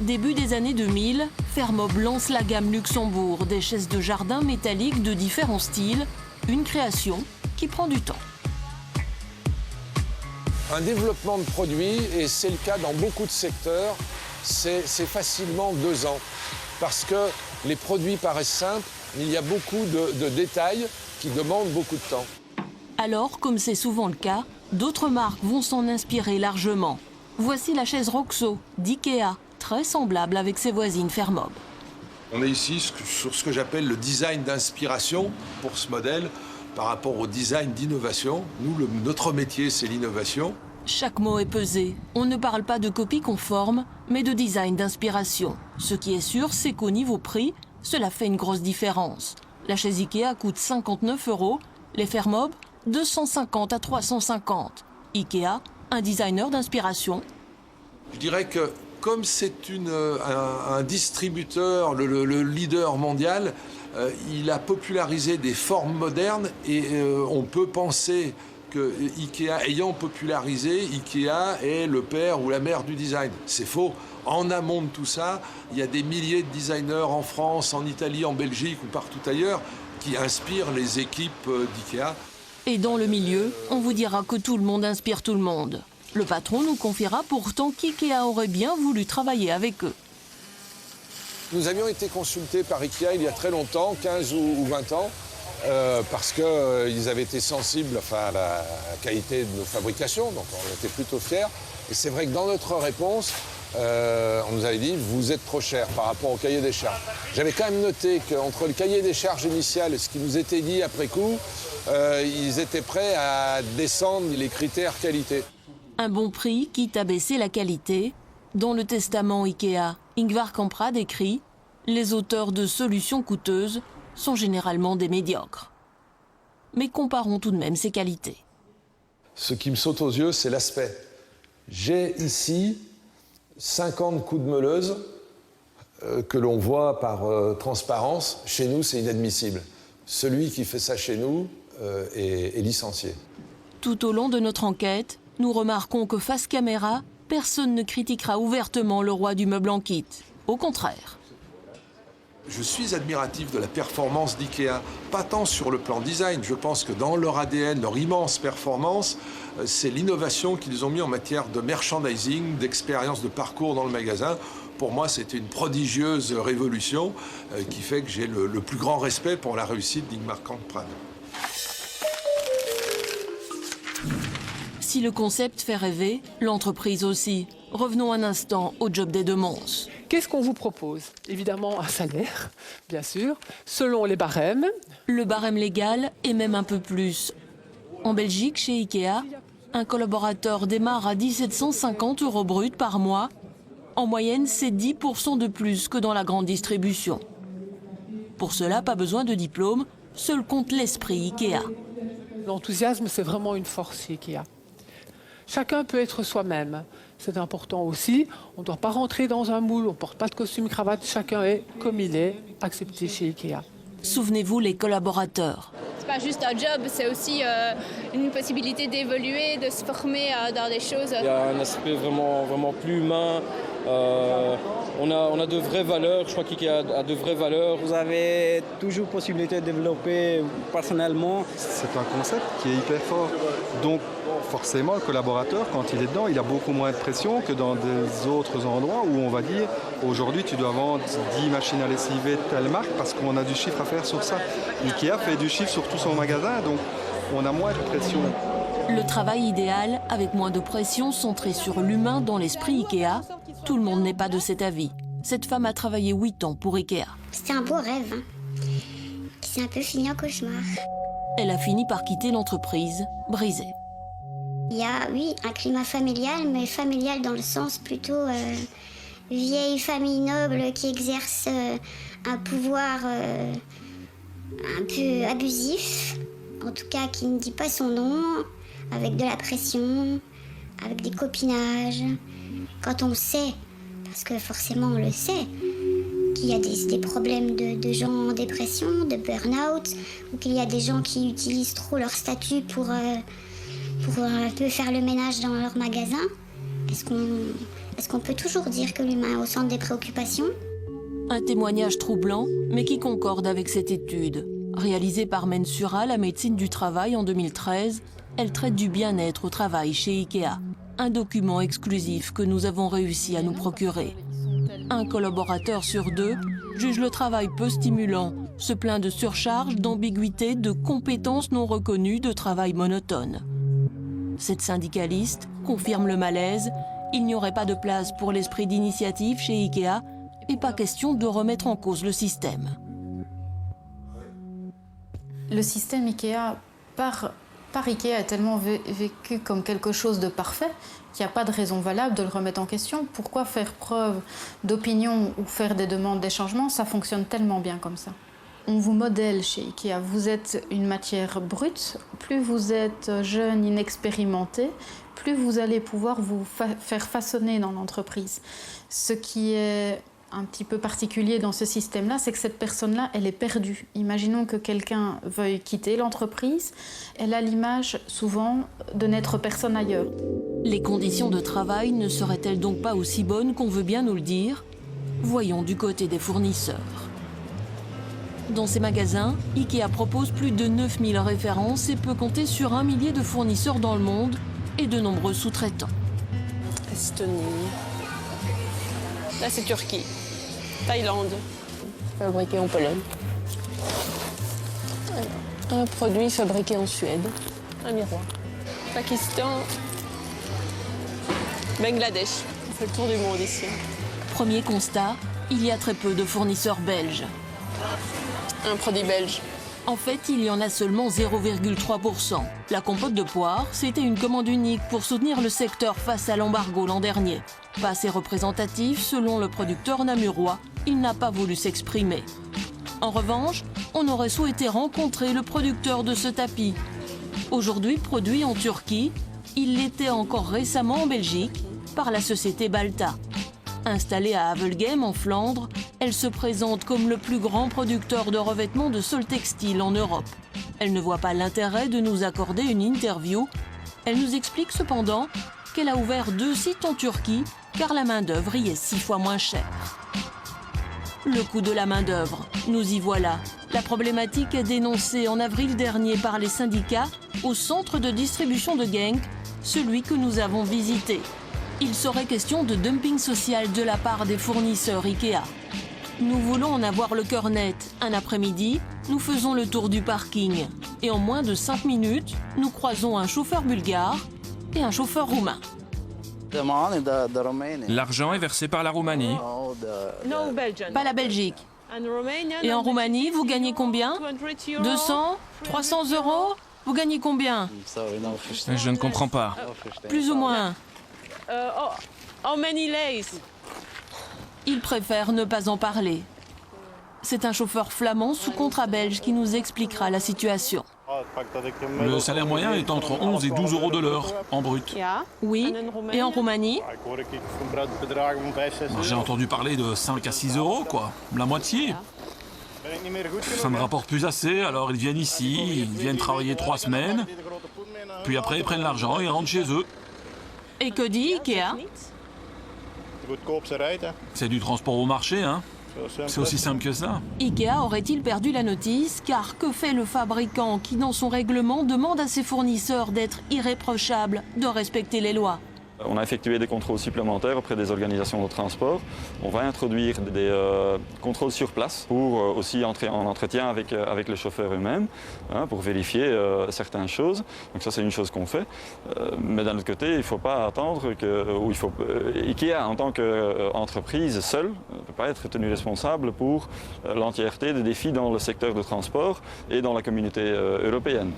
Début des années 2000, Fermob lance la gamme Luxembourg, des chaises de jardin métalliques de différents styles, une création qui prend du temps. Un développement de produits, et c'est le cas dans beaucoup de secteurs, c'est facilement 2 ans. Parce que les produits paraissent simples, mais il y a beaucoup de détails qui demandent beaucoup de temps. Alors, comme c'est souvent le cas, d'autres marques vont s'en inspirer largement. Voici la chaise Roxo d'Ikea, très semblable avec ses voisines Fermob. On est ici sur ce que j'appelle le design d'inspiration pour ce modèle par rapport au design d'innovation. Nous, notre métier, c'est l'innovation. Chaque mot est pesé. On ne parle pas de copie conforme, mais de design d'inspiration. Ce qui est sûr, c'est qu'au niveau prix, cela fait une grosse différence. La chaise Ikea coûte 59 €, les Fermob 250 à 350. Ikea, un designer d'inspiration. Je dirais que comme c'est un distributeur, le leader mondial, il a popularisé des formes modernes et on peut penser que Ikea, ayant popularisé, Ikea est le père ou la mère du design. C'est faux. En amont de tout ça, il y a des milliers de designers en France, en Italie, en Belgique ou partout ailleurs qui inspirent les équipes d'Ikea. Et dans le milieu, on vous dira que tout le monde inspire tout le monde. Le patron nous confiera pourtant qu'Ikea aurait bien voulu travailler avec eux. Nous avions été consultés par Ikea il y a très longtemps, 15 ou 20 ans, parce qu'ils avaient été sensibles à la qualité de nos fabrications, donc on était plutôt fiers. Et c'est vrai que dans notre réponse, on nous avait dit « vous êtes trop cher par rapport au cahier des charges ». J'avais quand même noté qu'entre le cahier des charges initial et ce qui nous était dit après coup, ils étaient prêts à descendre les critères qualité. Un bon prix, quitte à baisser la qualité. Dans le testament Ikea, Ingvar Kamprad écrit « Les auteurs de solutions coûteuses sont généralement des médiocres ». Mais comparons tout de même ces qualités. Ce qui me saute aux yeux, c'est l'aspect. J'ai ici 50 coups de meuleuse que l'on voit par transparence. Chez nous, c'est inadmissible. Celui qui fait ça chez nous est licencié. Tout au long de notre enquête, nous remarquons que face caméra, personne ne critiquera ouvertement le roi du meuble en kit. Au contraire. Je suis admiratif de la performance d'Ikea, pas tant sur le plan design. Je pense que dans leur ADN, leur immense performance, c'est l'innovation qu'ils ont mis en matière de merchandising, d'expérience de parcours dans le magasin. Pour moi, c'était une prodigieuse révolution qui fait que j'ai le plus grand respect pour la réussite d'Ingvar Kamprad. Si le concept fait rêver, l'entreprise aussi. Revenons un instant au job des Demons. Qu'est-ce qu'on vous propose? Évidemment un salaire, bien sûr, selon les barèmes. Le barème légal et même un peu plus. En Belgique, chez Ikea, un collaborateur démarre à 1750 € brut par mois. En moyenne, c'est 10% de plus que dans la grande distribution. Pour cela, pas besoin de diplôme, seul compte l'esprit Ikea. L'enthousiasme, c'est vraiment une force chez Ikea. Chacun peut être soi-même. C'est important aussi. On ne doit pas rentrer dans un moule, on ne porte pas de costume cravate. Chacun est comme il est, accepté chez Ikea. Souvenez-vous les collaborateurs. C'est pas juste un job, c'est aussi une possibilité d'évoluer, de se former dans des choses. Il y a un aspect vraiment plus humain. On a de vraies valeurs, je crois qu'IKEA a de vraies valeurs. Vous avez toujours possibilité de développer personnellement. C'est un concept qui est hyper fort. Donc forcément, le collaborateur, quand il est dedans, il a beaucoup moins de pression que dans des autres endroits où on va dire aujourd'hui tu dois vendre 10 machines à lessiver de telle marque parce qu'on a du chiffre à faire sur ça. IKEA fait du chiffre sur tout son magasin, donc on a moins de pression. Le travail idéal, avec moins de pression, centré sur l'humain dans l'esprit IKEA. Tout le monde n'est pas de cet avis. Cette femme a travaillé 8 ans pour IKEA. C'était un beau rêve, qui s'est un peu fini en cauchemar. Elle a fini par quitter l'entreprise, brisée. Il y a, oui, un climat familial, mais familial dans le sens plutôt vieille famille noble qui exerce un pouvoir un peu abusif, en tout cas qui ne dit pas son nom, avec de la pression, avec des copinages. Quand on sait, parce que forcément on le sait, qu'il y a des problèmes de gens en dépression, de burn-out, ou qu'il y a des gens qui utilisent trop leur statut pour un peu faire le ménage dans leur magasin, est-ce qu'on peut toujours dire que l'humain est au centre des préoccupations? Un témoignage troublant, mais qui concorde avec cette étude. Réalisée par Mensura, la médecine du travail en 2013, elle traite du bien-être au travail chez IKEA. Un document exclusif que nous avons réussi à nous procurer. Un collaborateur sur 2 juge le travail peu stimulant, se plaint de surcharge, d'ambiguïté, de compétences non reconnues, de travail monotone. Cette syndicaliste confirme le malaise. Il n'y aurait pas de place pour l'esprit d'initiative chez IKEA et pas question de remettre en cause le système. Le système IKEA, par IKEA, est tellement vécu comme quelque chose de parfait qu'il n'y a pas de raison valable de le remettre en question. Pourquoi faire preuve d'opinion ou faire des demandes des changements? Ça fonctionne tellement bien comme ça. On vous modèle chez IKEA. Vous êtes une matière brute. Plus vous êtes jeune, inexpérimenté, plus vous allez pouvoir vous faire façonner dans l'entreprise. Ce qui est un petit peu particulier dans ce système-là, c'est que cette personne-là, elle est perdue. Imaginons que quelqu'un veuille quitter l'entreprise. Elle a l'image, souvent, de n'être personne ailleurs. Les conditions de travail ne seraient-elles donc pas aussi bonnes qu'on veut bien nous le dire? Voyons du côté des fournisseurs. Dans ces magasins, IKEA propose plus de 9000 références et peut compter sur 1 millier de fournisseurs dans le monde et de nombreux sous-traitants. Estonie. Là, c'est Turquie. Thaïlande. Fabriqué en Pologne. Un produit fabriqué en Suède. Un miroir. Pakistan. Bangladesh. On fait le tour du monde ici. Premier constat, il y a très peu de fournisseurs belges. Un produit belge. En fait, il y en a seulement 0,3%. La compote de poire, c'était une commande unique pour soutenir le secteur face à l'embargo l'an dernier. Pas assez représentatif, selon le producteur namurois, il n'a pas voulu s'exprimer. En revanche, on aurait souhaité rencontrer le producteur de ce tapis. Aujourd'hui produit en Turquie, il l'était encore récemment en Belgique par la société Balta. Installée à Havelgem en Flandre, elle se présente comme le plus grand producteur de revêtements de sol textile en Europe. Elle ne voit pas l'intérêt de nous accorder une interview. Elle nous explique cependant qu'elle a ouvert 2 sites en Turquie car la main-d'œuvre y est 6 fois moins chère. Le coût de la main-d'œuvre, nous y voilà. La problématique est dénoncée en avril dernier par les syndicats au centre de distribution de Genk, celui que nous avons visité. Il serait question de dumping social de la part des fournisseurs IKEA. Nous voulons en avoir le cœur net. Un après-midi, nous faisons le tour du parking. Et en moins de 5 minutes, nous croisons un chauffeur bulgare et un chauffeur roumain. L'argent est versé par la Roumanie. Pas la Belgique. Et en Roumanie, vous gagnez combien? 200? 300 euros? Vous gagnez combien? Je ne comprends pas. Plus ou moins. How many lays? Il préfère ne pas en parler. C'est un chauffeur flamand sous contrat belge qui nous expliquera la situation. Le salaire moyen est entre 11 et 12 euros de l'heure, en brut. Oui, et en Roumanie? J'ai entendu parler de 5 à 6 euros, quoi. La moitié. Ça ne rapporte plus assez, alors ils viennent ici, ils viennent travailler 3 semaines. Puis après, ils prennent l'argent et ils rentrent chez eux. Et que dit Ikea? C'est du transport au marché, hein. C'est aussi simple que ça. Ikea aurait-il perdu la notice? Car que fait le fabricant qui, dans son règlement, demande à ses fournisseurs d'être irréprochables, de respecter les lois? On a effectué des contrôles supplémentaires auprès des organisations de transport. On va introduire des contrôles sur place pour aussi entrer en entretien avec les chauffeurs eux-mêmes, hein, pour vérifier certaines choses. Donc ça, c'est une chose qu'on fait. Mais d'un autre côté, il ne faut pas attendre que... Ikea, en tant qu'entreprise seule, ne peut pas être tenu responsable pour l'entièreté des défis dans le secteur de transport et dans la communauté européenne.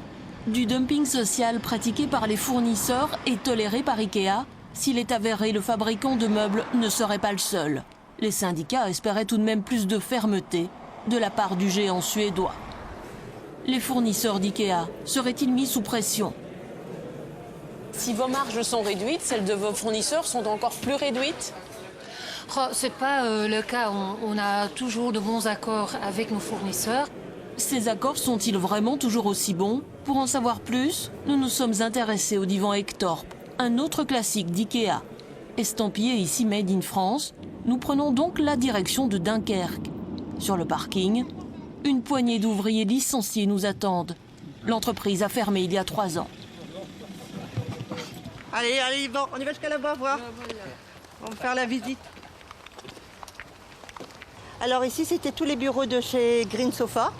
Du dumping social pratiqué par les fournisseurs et toléré par Ikea. S'il est avéré, le fabricant de meubles ne serait pas le seul. Les syndicats espéraient tout de même plus de fermeté de la part du géant suédois. Les fournisseurs d'Ikea seraient-ils mis sous pression? Si vos marges sont réduites, celles de vos fournisseurs sont encore plus réduites? Ce n'est pas le cas. On a toujours de bons accords avec nos fournisseurs. Ces accords sont-ils vraiment toujours aussi bons? Pour en savoir plus, nous nous sommes intéressés au divan Ektorp, un autre classique d'Ikea. Estampillé ici Made in France, nous prenons donc la direction de Dunkerque. Sur le parking, une poignée d'ouvriers licenciés nous attendent. L'entreprise a fermé il y a 3 ans. Allez, bon, on y va jusqu'à là-bas voir. On va faire la visite. Alors ici, c'était tous les bureaux de chez Green Sofa.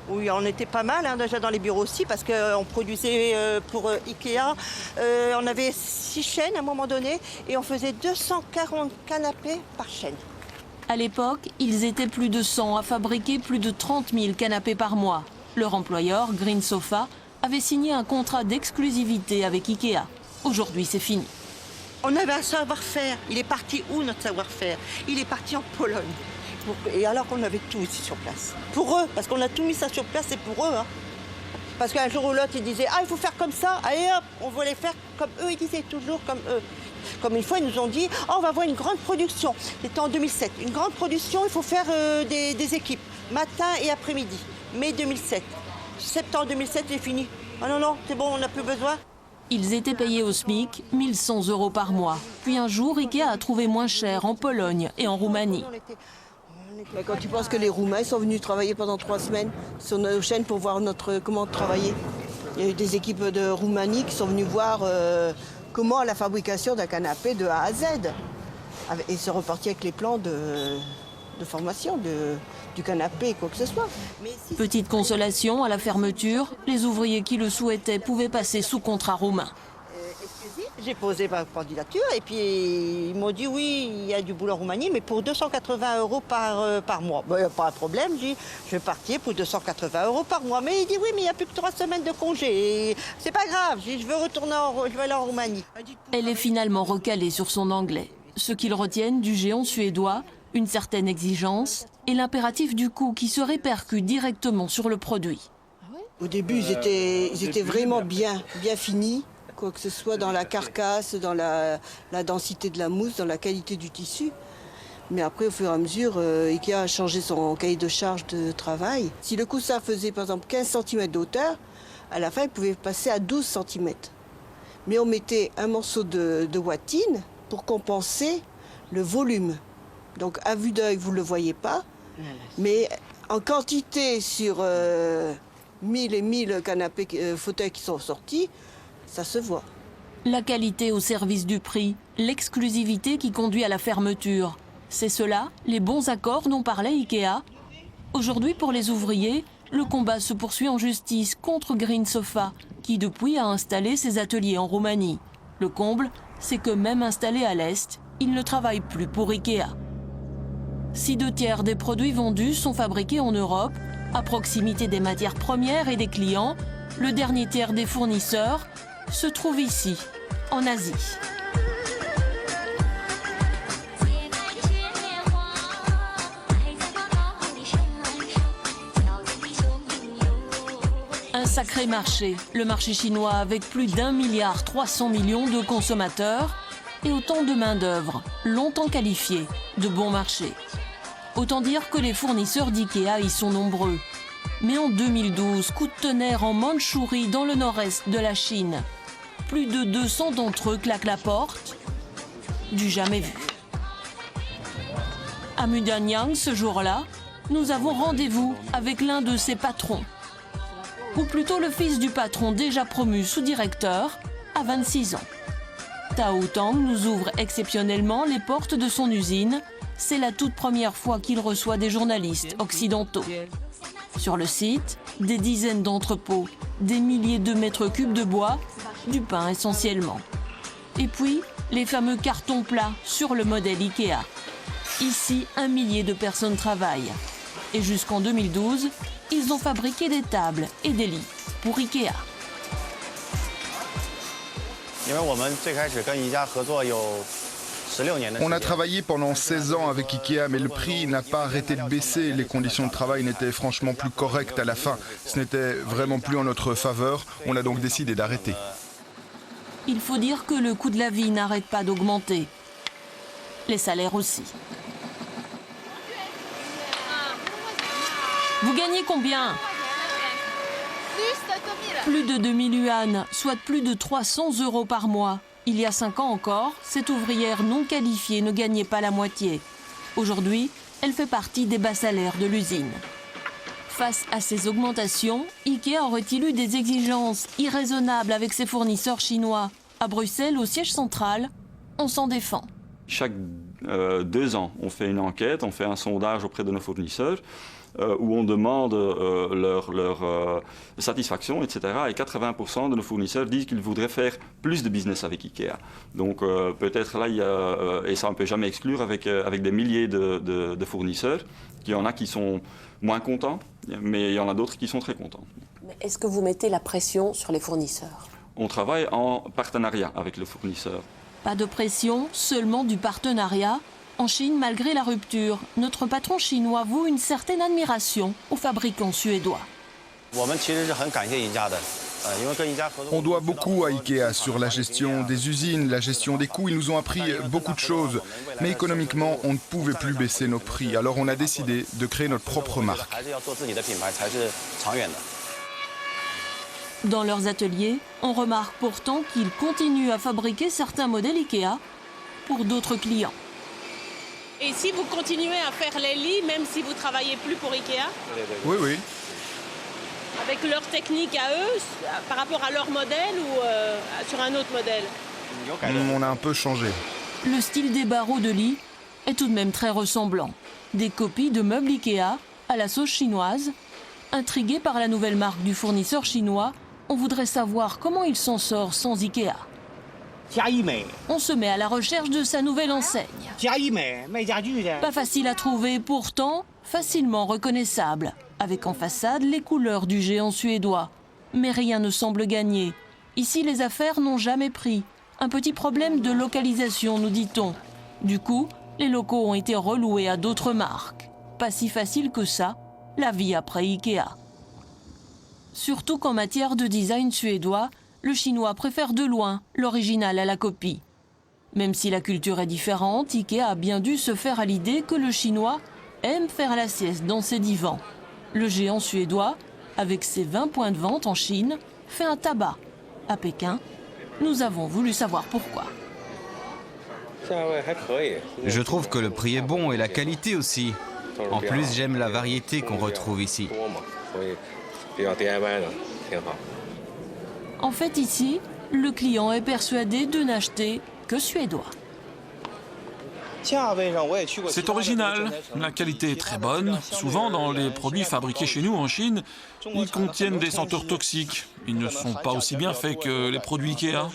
Oui, on était pas mal déjà dans les bureaux aussi parce qu'on produisait pour Ikea. On avait 6 chaînes à un moment donné et on faisait 240 canapés par chaîne. À l'époque, ils étaient plus de 100 à fabriquer plus de 30 000 canapés par mois. Leur employeur, Green Sofa, avait signé un contrat d'exclusivité avec Ikea. Aujourd'hui, c'est fini. On avait un savoir-faire. Il est parti où notre savoir-faire? Il est parti en Pologne. Et alors qu'on avait tout ici sur place. Pour eux, parce qu'on a tout mis ça sur place, c'est pour eux. Hein. Parce qu'un jour ou l'autre, ils disaient « Ah, il faut faire comme ça, allez hop !» On voulait faire comme eux, ils disaient toujours comme eux. Comme une fois, ils nous ont dit « Oh, on va avoir une grande production ». C'était en 2007. Une grande production, il faut faire des équipes, matin et après-midi. Mai 2007. Septembre 2007, c'est fini. Ah non, c'est bon, on n'a plus besoin. Ils étaient payés au SMIC, 1 100 € par mois. Puis un jour, Ikea a trouvé moins cher en Pologne et en Roumanie. Mais quand tu penses que les Roumains sont venus travailler pendant 3 semaines sur nos chaînes pour voir comment travailler. Il y a eu des équipes de Roumanie qui sont venues voir comment la fabrication d'un canapé de A à Z. Et se repartir avec les plans de formation du canapé, quoi que ce soit. Petite consolation, à la fermeture, les ouvriers qui le souhaitaient pouvaient passer sous contrat roumain. J'ai posé ma candidature et puis ils m'ont dit oui, il y a du boulot en Roumanie, mais pour 280 € par mois. Il n'y a pas de problème, je dis, je vais partir pour 280 € par mois. Mais il dit oui, mais il n'y a plus que 3 semaines de congé. Et c'est pas grave, je dis, je veux aller en Roumanie. Elle est finalement recalée sur son anglais. Ce qu'ils retiennent du géant suédois, une certaine exigence et l'impératif du coût qui se répercute directement sur le produit. Au début, ils étaient vraiment bien finis. Quoi que ce soit dans la carcasse, dans la densité de la mousse, dans la qualité du tissu. Mais après, au fur et à mesure, Ikea a changé son cahier de charge de travail. Si le coussin faisait par exemple 15 cm d'auteur, à la fin, il pouvait passer à 12 cm. Mais on mettait un morceau de watine pour compenser le volume. Donc à vue d'œil, vous ne le voyez pas, mais en quantité sur 1000 et 1000 canapés, fauteuils qui sont sortis, ça se voit. La qualité au service du prix, l'exclusivité qui conduit à la fermeture. C'est cela, les bons accords dont parlait Ikea. Aujourd'hui, pour les ouvriers, le combat se poursuit en justice contre Green Sofa, qui depuis a installé ses ateliers en Roumanie. Le comble, c'est que même installés à l'Est, ils ne travaillent plus pour Ikea. Si 2/3 des produits vendus sont fabriqués en Europe, à proximité des matières premières et des clients, le dernier tiers des fournisseurs se trouve ici, en Asie. Un sacré marché, le marché chinois avec plus d'1,3 milliard de consommateurs et autant de main-d'œuvre, longtemps qualifiée de bon marché. Autant dire que les fournisseurs d'Ikea y sont nombreux. Mais en 2012, coup de tonnerre en Mandchourie, dans le nord-est de la Chine. Plus de 200 d'entre eux claquent la porte. Du jamais vu. À Mudanyang, ce jour-là, nous avons rendez-vous avec l'un de ses patrons. Ou plutôt le fils du patron déjà promu sous-directeur à 26 ans. Tao Tang nous ouvre exceptionnellement les portes de son usine. C'est la toute première fois qu'il reçoit des journalistes occidentaux. Sur le site, des dizaines d'entrepôts, des milliers de mètres cubes de bois, du pain essentiellement. Et puis, les fameux cartons plats sur le modèle Ikea. Ici, 1 millier de personnes travaillent. Et jusqu'en 2012, ils ont fabriqué des tables et des lits pour Ikea. On a travaillé pendant 16 ans avec Ikea, mais le prix n'a pas arrêté de baisser. Les conditions de travail n'étaient franchement plus correctes à la fin. Ce n'était vraiment plus en notre faveur. On a donc décidé d'arrêter. Il faut dire que le coût de la vie n'arrête pas d'augmenter. Les salaires aussi. Vous gagnez combien? Plus de 2000 yuan, soit plus de 300 € par mois. Il y a 5 ans encore, cette ouvrière non qualifiée ne gagnait pas la moitié. Aujourd'hui, elle fait partie des bas salaires de l'usine. Face à ces augmentations, Ikea aurait-il eu des exigences irraisonnables avec ses fournisseurs chinois? À Bruxelles, au siège central, on s'en défend. Chaque 2 ans, on fait une enquête, on fait un sondage auprès de nos fournisseurs où on demande leur satisfaction, etc. Et 80% de nos fournisseurs disent qu'ils voudraient faire plus de business avec Ikea. Donc peut-être là, il y a, et ça on ne peut jamais exclure avec des milliers de fournisseurs, qu'il y en a qui sont moins contents, mais il y en a d'autres qui sont très contents. Est-ce que vous mettez la pression sur les fournisseurs? On travaille en partenariat avec le fournisseur. Pas de pression, seulement du partenariat. En Chine, malgré la rupture, notre patron chinois voue une certaine admiration aux fabricants suédois. On doit beaucoup à Ikea sur la gestion des usines, la gestion des coûts. Ils nous ont appris beaucoup de choses. Mais économiquement, on ne pouvait plus baisser nos prix. Alors on a décidé de créer notre propre marque. Dans leurs ateliers, on remarque pourtant qu'ils continuent à fabriquer certains modèles Ikea pour d'autres clients. Et si vous continuez à faire les lits, même si vous ne travaillez plus pour Ikea? Oui, oui. Avec leur technique à eux, par rapport à leur modèle ou sur un autre modèle? On a un peu changé. Le style des barreaux de lit est tout de même très ressemblant. Des copies de meubles Ikea à la sauce chinoise. Intrigués par la nouvelle marque du fournisseur chinois, on voudrait savoir comment il s'en sort sans Ikea. On se met à la recherche de sa nouvelle enseigne. Pas facile à trouver, pourtant facilement reconnaissable, avec en façade les couleurs du géant suédois. Mais rien ne semble gagner. Ici, les affaires n'ont jamais pris. Un petit problème de localisation, nous dit-on. Du coup, les locaux ont été reloués à d'autres marques. Pas si facile que ça, la vie après Ikea. Surtout qu'en matière de design suédois, le chinois préfère de loin l'original à la copie. Même si la culture est différente, Ikea a bien dû se faire à l'idée que le chinois aime faire la sieste dans ses divans. Le géant suédois, avec ses 20 points de vente en Chine, fait un tabac. À Pékin, nous avons voulu savoir pourquoi. Je trouve que le prix est bon et la qualité aussi. En plus, j'aime la variété qu'on retrouve ici. En fait, ici, le client est persuadé de n'acheter que suédois. C'est original, la qualité est très bonne. Souvent, dans les produits fabriqués chez nous en Chine, ils contiennent des senteurs toxiques. Ils ne sont pas aussi bien faits que les produits Ikea.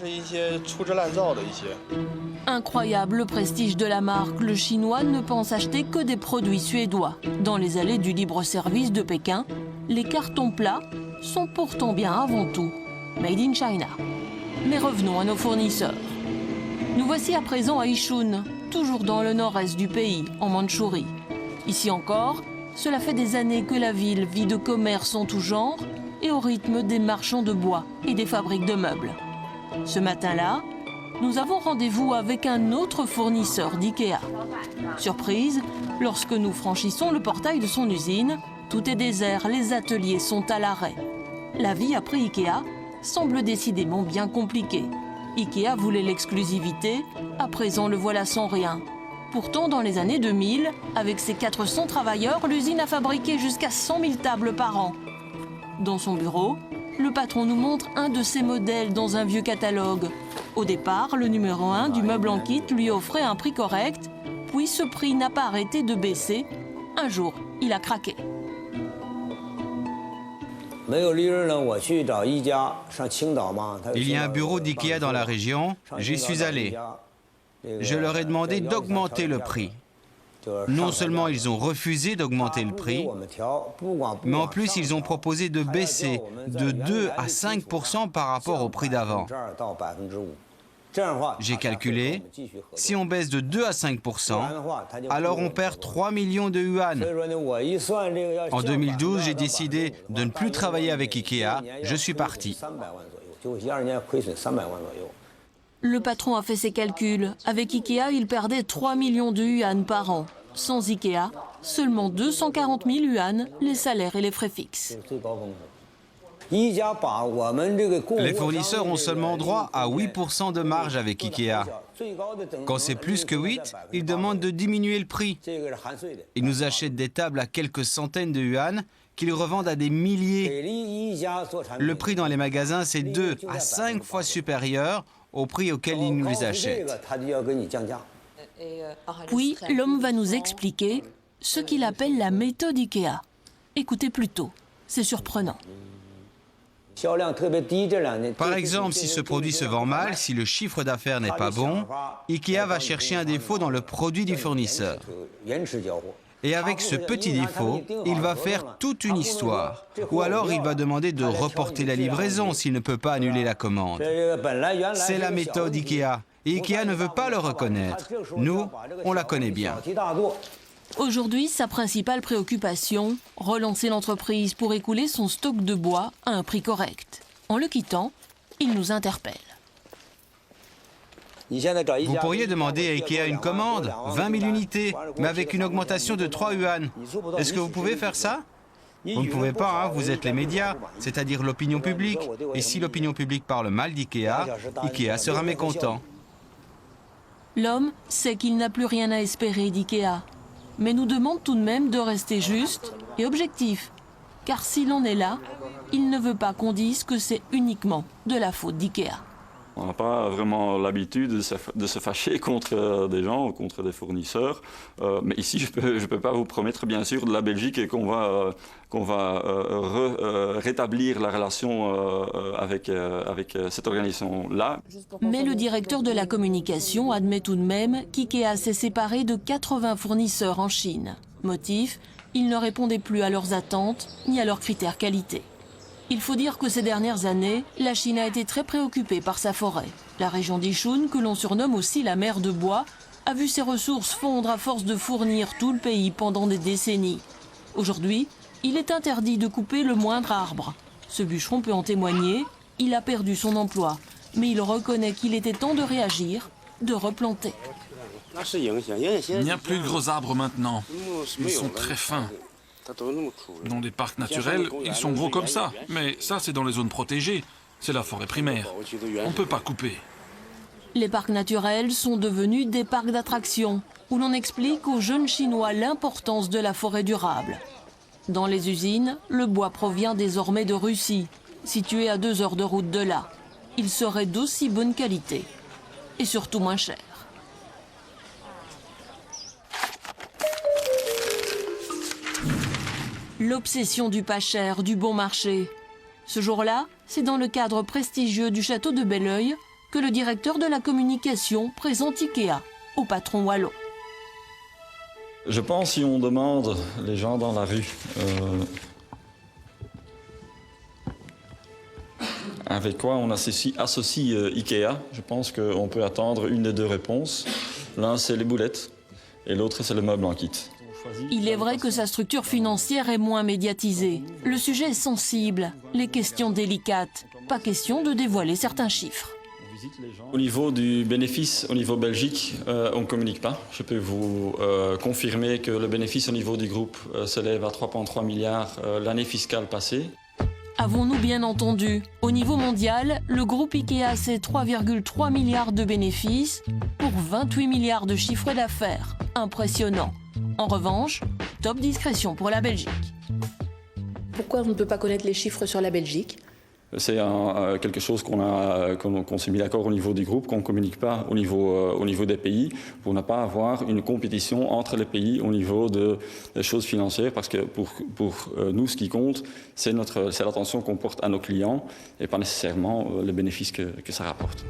Incroyable le prestige de la marque, le chinois ne pense acheter que des produits suédois. Dans les allées du libre-service de Pékin, les cartons plats sont pourtant bien avant tout made in China. Mais revenons à nos fournisseurs. Nous voici à présent à Yichun, toujours dans le nord-est du pays, en Mandchourie. Ici encore, cela fait des années que la ville vit de commerce en tout genre et au rythme des marchands de bois et des fabriques de meubles. Ce matin-là, nous avons rendez-vous avec un autre fournisseur d'IKEA. Surprise, lorsque nous franchissons le portail de son usine, tout est désert, les ateliers sont à l'arrêt. La vie après Ikea semble décidément bien compliquée. Ikea voulait l'exclusivité, à présent le voilà sans rien. Pourtant, dans les années 2000, avec ses 400 travailleurs, l'usine a fabriqué jusqu'à 100 000 tables par an. Dans son bureau, le patron nous montre un de ses modèles dans un vieux catalogue. Au départ, le numéro 1 du meuble en kit lui offrait un prix correct, puis ce prix n'a pas arrêté de baisser. Un jour, il a craqué. Il y a un bureau d'IKEA dans la région, j'y suis allé. Je leur ai demandé d'augmenter le prix. Non seulement ils ont refusé d'augmenter le prix, mais en plus ils ont proposé de baisser de 2 à 5% par rapport au prix d'avant. J'ai calculé, si on baisse de 2 à 5%, alors on perd 3 millions de yuan. En 2012, j'ai décidé de ne plus travailler avec Ikea, je suis parti. Le patron a fait ses calculs. Avec Ikea, il perdait 3 millions de yuan par an. Sans Ikea, seulement 240 000 yuan, les salaires et les frais fixes. Les fournisseurs ont seulement droit à 8% de marge avec Ikea. Quand c'est plus que 8, ils demandent de diminuer le prix. Ils nous achètent des tables à quelques centaines de yuan qu'ils revendent à des milliers. Le prix dans les magasins, c'est 2 à 5 fois supérieur au prix auquel ils nous les achètent. Puis, l'homme va nous expliquer ce qu'il appelle la méthode Ikea. Écoutez plutôt, c'est surprenant. Par exemple, si ce produit se vend mal, si le chiffre d'affaires n'est pas bon, Ikea va chercher un défaut dans le produit du fournisseur. Et avec ce petit défaut, il va faire toute une histoire. Ou alors il va demander de reporter la livraison s'il ne peut pas annuler la commande. C'est la méthode Ikea. Et Ikea ne veut pas le reconnaître. Nous, on la connaît bien. Aujourd'hui, sa principale préoccupation, relancer l'entreprise pour écouler son stock de bois à un prix correct. En le quittant, il nous interpelle. Vous pourriez demander à Ikea une commande, 20 000 unités, mais avec une augmentation de 3 yuan. Est-ce que vous pouvez faire ça? Vous ne pouvez pas, hein, vous êtes les médias, c'est-à-dire l'opinion publique. Et si l'opinion publique parle mal d'Ikea, Ikea sera mécontent. L'homme sait qu'il n'a plus rien à espérer d'Ikea, mais nous demande tout de même de rester juste et objectif. Car s'il en est là, il ne veut pas qu'on dise que c'est uniquement de la faute d'Ikea. On n'a pas vraiment l'habitude de se fâcher contre des gens, contre des fournisseurs. Mais ici, je peux pas vous promettre, bien sûr, de la Belgique et qu'on va rétablir la relation avec cette organisation-là. Mais le directeur de la communication admet tout de même qu'IKEA s'est séparé de 80 fournisseurs en Chine. Motif, ils ne répondaient plus à leurs attentes ni à leurs critères qualité. Il faut dire que ces dernières années, la Chine a été très préoccupée par sa forêt. La région d'Ichun, que l'on surnomme aussi la mer de bois, a vu ses ressources fondre à force de fournir tout le pays pendant des décennies. Aujourd'hui, il est interdit de couper le moindre arbre. Ce bûcheron peut en témoigner, il a perdu son emploi. Mais il reconnaît qu'il était temps de réagir, de replanter. Il n'y a plus de gros arbres maintenant. Ils sont très fins. Dans des parcs naturels, ils sont gros comme ça. Mais ça, c'est dans les zones protégées. C'est la forêt primaire. On ne peut pas couper. Les parcs naturels sont devenus des parcs d'attractions, où l'on explique aux jeunes Chinois l'importance de la forêt durable. Dans les usines, le bois provient désormais de Russie, située à 2 heures de route de là. Il serait d'aussi bonne qualité, et surtout moins cher. L'obsession du pas cher, du bon marché. Ce jour-là, c'est dans le cadre prestigieux du château de Belleuil que le directeur de la communication présente Ikea au patron wallon. Je pense si on demande les gens dans la rue avec quoi on associe Ikea, je pense qu'on peut attendre une des deux réponses. L'un, c'est les boulettes et l'autre, c'est le meuble en kit. Il est vrai que sa structure financière est moins médiatisée. Le sujet est sensible, les questions délicates. Pas question de dévoiler certains chiffres. Au niveau du bénéfice, au niveau Belgique, on ne communique pas. Je peux vous confirmer que le bénéfice au niveau du groupe s'élève à 3,3 milliards l'année fiscale passée. Avons-nous bien entendu? Au niveau mondial, le groupe IKEA, c'est 3,3 milliards de bénéfices pour 28 milliards de chiffre d'affaires. Impressionnant. En revanche, top discrétion pour la Belgique. Pourquoi on ne peut pas connaître les chiffres sur la Belgique? C'est quelque chose qu'on s'est mis d'accord au niveau du groupe, qu'on ne communique pas au niveau des pays, pour ne pas avoir une compétition entre les pays au niveau des choses financières, parce que pour nous, ce qui compte, c'est l'attention qu'on porte à nos clients et pas nécessairement les bénéfices que ça rapporte.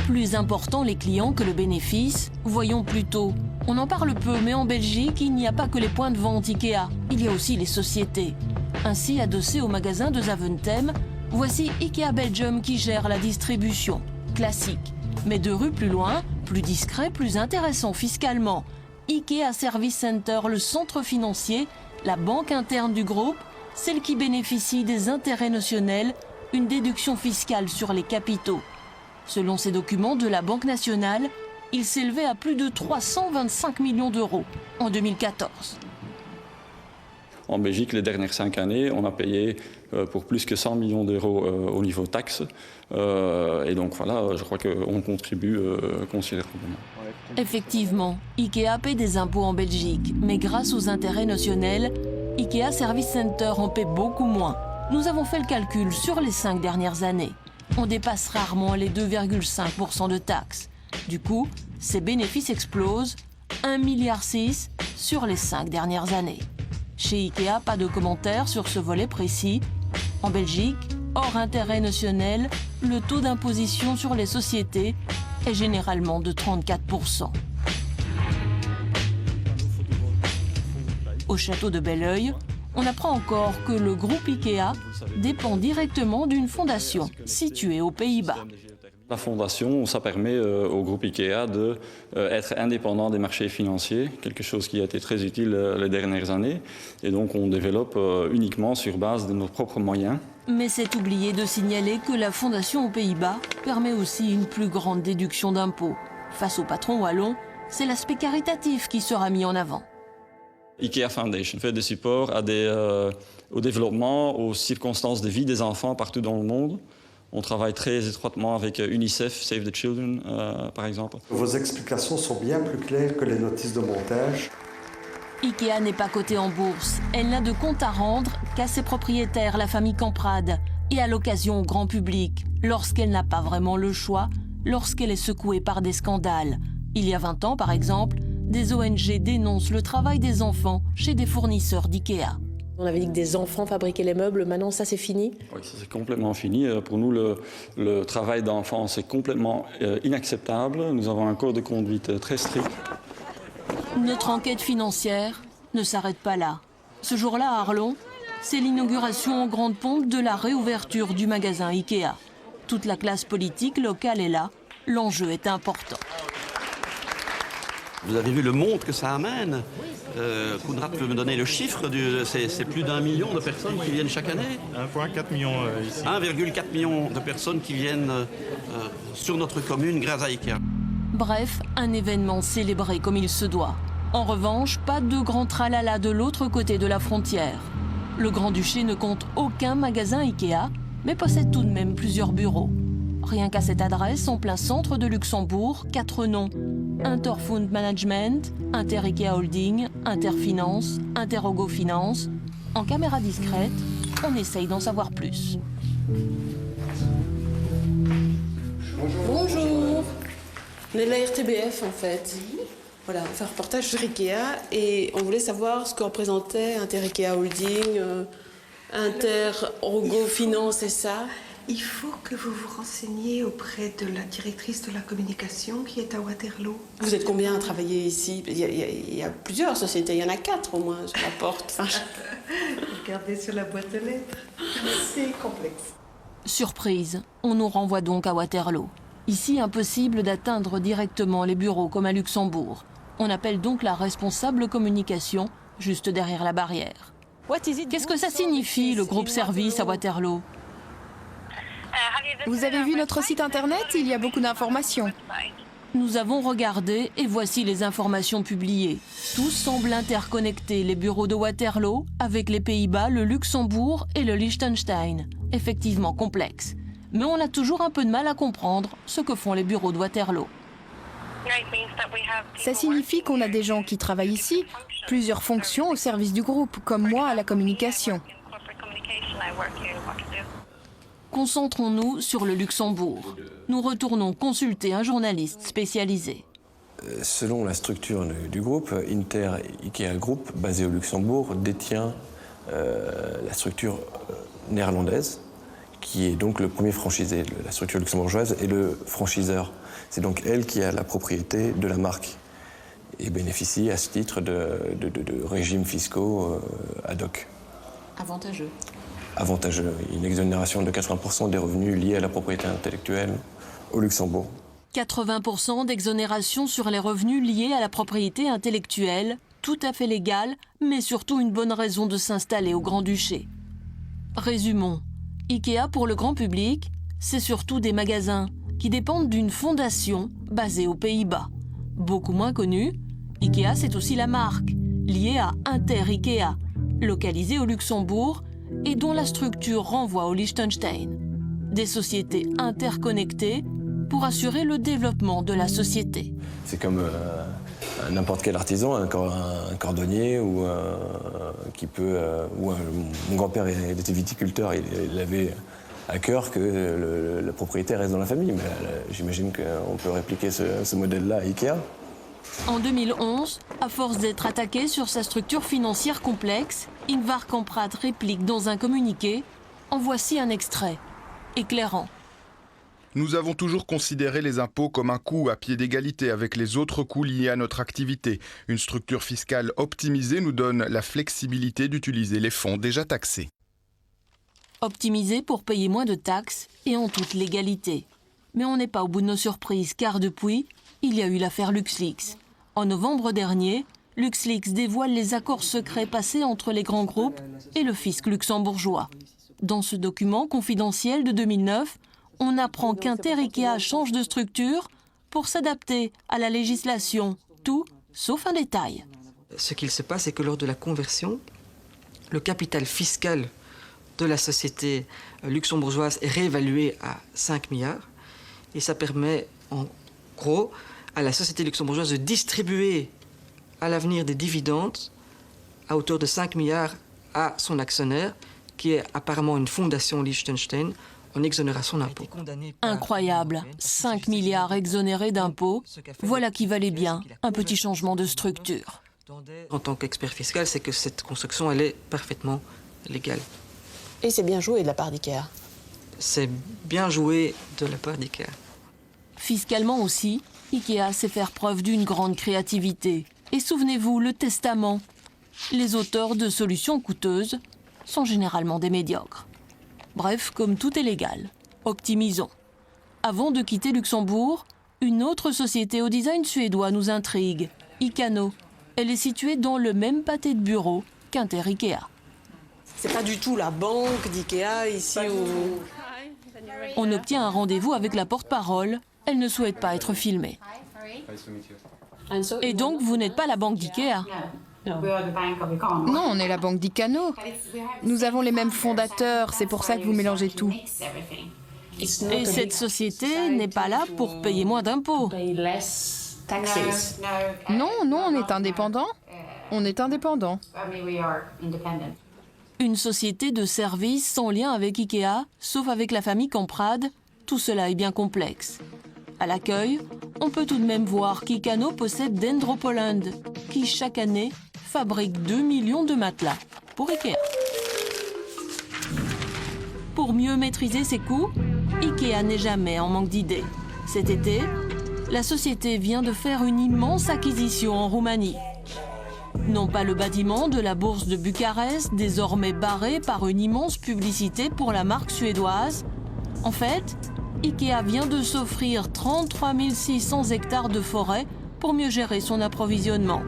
Plus important les clients que le bénéfice, voyons plutôt. On en parle peu, mais en Belgique, il n'y a pas que les points de vente IKEA, il y a aussi les sociétés. Ainsi, adossé au magasin de Zaventem, voici IKEA Belgium qui gère la distribution. Classique. Mais 2 rues plus loin, plus discret, plus intéressant fiscalement. IKEA Service Center, le centre financier, la banque interne du groupe, celle qui bénéficie des intérêts notionnels, une déduction fiscale sur les capitaux. Selon ces documents de la Banque nationale, il s'élevait à plus de 325 millions d'euros en 2014. En Belgique, les dernières 5 années, on a payé pour plus que 100 millions d'euros au niveau taxes. Et donc voilà, je crois qu'on contribue considérablement. Effectivement, IKEA paie des impôts en Belgique, mais grâce aux intérêts notionnels, IKEA Service Center en paie beaucoup moins. Nous avons fait le calcul sur les 5 dernières années. On dépasse rarement les 2,5% de taxes. Du coup, ses bénéfices explosent, 1,6 milliard sur les 5 dernières années. Chez IKEA, pas de commentaires sur ce volet précis. En Belgique, hors intérêt notionnel, le taux d'imposition sur les sociétés est généralement de 34%. Au château de Belleuil, on apprend encore que le groupe IKEA dépend directement d'une fondation située aux Pays-Bas. La fondation, ça permet au groupe IKEA d'être indépendant des marchés financiers, quelque chose qui a été très utile les dernières années. Et donc on développe uniquement sur base de nos propres moyens. Mais c'est oublié de signaler que la fondation aux Pays-Bas permet aussi une plus grande déduction d'impôts. Face au patron wallon, c'est l'aspect caritatif qui sera mis en avant. IKEA Foundation fait des supports au développement, aux circonstances de vie des enfants partout dans le monde. On travaille très étroitement avec UNICEF, Save the Children, par exemple. Vos explications sont bien plus claires que les notices de montage. IKEA n'est pas cotée en bourse. Elle n'a de compte à rendre qu'à ses propriétaires, la famille Kamprad, et à l'occasion au grand public, lorsqu'elle n'a pas vraiment le choix, lorsqu'elle est secouée par des scandales. Il y a 20 ans, par exemple, des ONG dénoncent le travail des enfants chez des fournisseurs d'IKEA. On avait dit que des enfants fabriquaient les meubles, maintenant ça c'est fini? Oui, ça c'est complètement fini. Pour nous, le travail d'enfants c'est complètement inacceptable. Nous avons un code de conduite très strict. Notre enquête financière ne s'arrête pas là. Ce jour-là, à Arlon, c'est l'inauguration en grande pompe de la réouverture du magasin IKEA. Toute la classe politique locale est là. L'enjeu est important. Vous avez vu le monde que ça amène. Koenraad peut me donner le chiffre, c'est plus d'1 million de personnes qui viennent chaque année. 1,4 million ici. 1,4 million de personnes qui viennent sur notre commune grâce à IKEA. Bref, un événement célébré comme il se doit. En revanche, pas de grand tralala de l'autre côté de la frontière. Le Grand-Duché ne compte aucun magasin IKEA, mais possède tout de même plusieurs bureaux. Rien qu'à cette adresse, en plein centre de Luxembourg, 4 noms. Interfund Management, Inter-IKEA Holding, Interfinance, Interogo Finance. En caméra discrète, on essaye d'en savoir plus. Bonjour. On est de la RTBF en fait. Voilà, on fait un reportage sur IKEA et on voulait savoir ce que représentait Inter-IKEA Holding, Interogo Finance et ça. Il faut que vous vous renseigniez auprès de la directrice de la communication qui est à Waterloo. Vous êtes combien à travailler ici? Il y a plusieurs sociétés, il y en a 4 au moins sur la porte. Regardez sur la boîte de lettres, c'est complexe. Surprise, on nous renvoie donc à Waterloo. Ici, impossible d'atteindre directement les bureaux comme à Luxembourg. On appelle donc la responsable communication juste derrière la barrière. Qu'est-ce que ça signifie, le groupe service à Waterloo? Vous avez vu notre site internet? Il y a beaucoup d'informations. Nous avons regardé et voici les informations publiées. Tout semble interconnecté, les bureaux de Waterloo avec les Pays-Bas, le Luxembourg et le Liechtenstein. Effectivement complexe. Mais on a toujours un peu de mal à comprendre ce que font les bureaux de Waterloo. Ça signifie qu'on a des gens qui travaillent ici, plusieurs fonctions au service du groupe, comme moi à la communication. Concentrons-nous sur le Luxembourg. Nous retournons consulter un journaliste spécialisé. Selon la structure du groupe, Inter IKEA Group, basé au Luxembourg, détient la structure néerlandaise, qui est donc le premier franchisé. La structure luxembourgeoise est le franchiseur. C'est donc elle qui a la propriété de la marque et bénéficie à ce titre de régimes fiscaux ad hoc. Avantageux. Avantageux. Une exonération de 80% des revenus liés à la propriété intellectuelle au Luxembourg. 80% d'exonération sur les revenus liés à la propriété intellectuelle, tout à fait légal, mais surtout une bonne raison de s'installer au Grand-Duché. Résumons. IKEA pour le grand public, c'est surtout des magasins qui dépendent d'une fondation basée aux Pays-Bas. Beaucoup moins connue, IKEA c'est aussi la marque, liée à Inter IKEA, localisée au Luxembourg et dont la structure renvoie au Liechtenstein. Des sociétés interconnectées pour assurer le développement de la société. C'est comme n'importe quel artisan, un cordonnier ou mon grand-père était viticulteur, il avait à cœur que le propriétaire reste dans la famille. Mais j'imagine qu'on peut répliquer ce modèle-là à IKEA. En 2011, à force d'être attaqué sur sa structure financière complexe, Ingvar Kamprad réplique dans un communiqué. En voici un extrait, éclairant. Nous avons toujours considéré les impôts comme un coût à pied d'égalité avec les autres coûts liés à notre activité. Une structure fiscale optimisée nous donne la flexibilité d'utiliser les fonds déjà taxés. Optimisé pour payer moins de taxes et en toute légalité. Mais on n'est pas au bout de nos surprises, car depuis, il y a eu l'affaire LuxLeaks. En novembre dernier, LuxLeaks dévoile les accords secrets passés entre les grands groupes et le fisc luxembourgeois. Dans ce document confidentiel de 2009, on apprend qu'Inter IKEA change de structure pour s'adapter à la législation, tout sauf un détail. Ce qu'il se passe, c'est que lors de la conversion, le capital fiscal de la société luxembourgeoise est réévalué à 5 milliards. Et ça permet, en gros, à la société luxembourgeoise de distribuer à l'avenir des dividendes à hauteur de 5 milliards à son actionnaire, qui est apparemment une fondation Liechtenstein, en exonération d'impôts. Incroyable, 5 milliards exonérés d'impôts, voilà qui valait bien un petit changement de structure. En tant qu'expert fiscal, c'est que cette construction, elle est parfaitement légale. Et c'est bien joué de la part d'IKEA. C'est bien joué de la part d'IKEA. Fiscalement aussi, IKEA sait faire preuve d'une grande créativité. Et souvenez-vous, le testament. Les auteurs de solutions coûteuses sont généralement des médiocres. Bref, comme tout est légal, optimisons. Avant de quitter Luxembourg, une autre société au design suédois nous intrigue, Ikano. Elle est située dans le même pâté de bureau qu'Inter IKEA. C'est pas du tout la banque d'IKEA ici où... On obtient un rendez-vous avec la porte-parole. Elle ne souhaite pas être filmée. Et donc, vous n'êtes pas la banque d'IKEA ? Non, on est la banque d'Ikano. Nous avons les mêmes fondateurs, c'est pour ça que vous mélangez tout. Et cette société n'est pas là pour payer moins d'impôts. Non, on est indépendant. On est indépendant. Une société de services sans lien avec IKEA, sauf avec la famille Kamprad, tout cela est bien complexe. À l'accueil, on peut tout de même voir qu'Ikano possède Dendropoland, qui chaque année fabrique 2 millions de matelas pour IKEA. Pour mieux maîtriser ses coûts, IKEA n'est jamais en manque d'idées. Cet été, la société vient de faire une immense acquisition en Roumanie. Non pas le bâtiment de la bourse de Bucarest, désormais barré par une immense publicité pour la marque suédoise. En fait, IKEA vient de s'offrir 33 600 hectares de forêt pour mieux gérer son approvisionnement.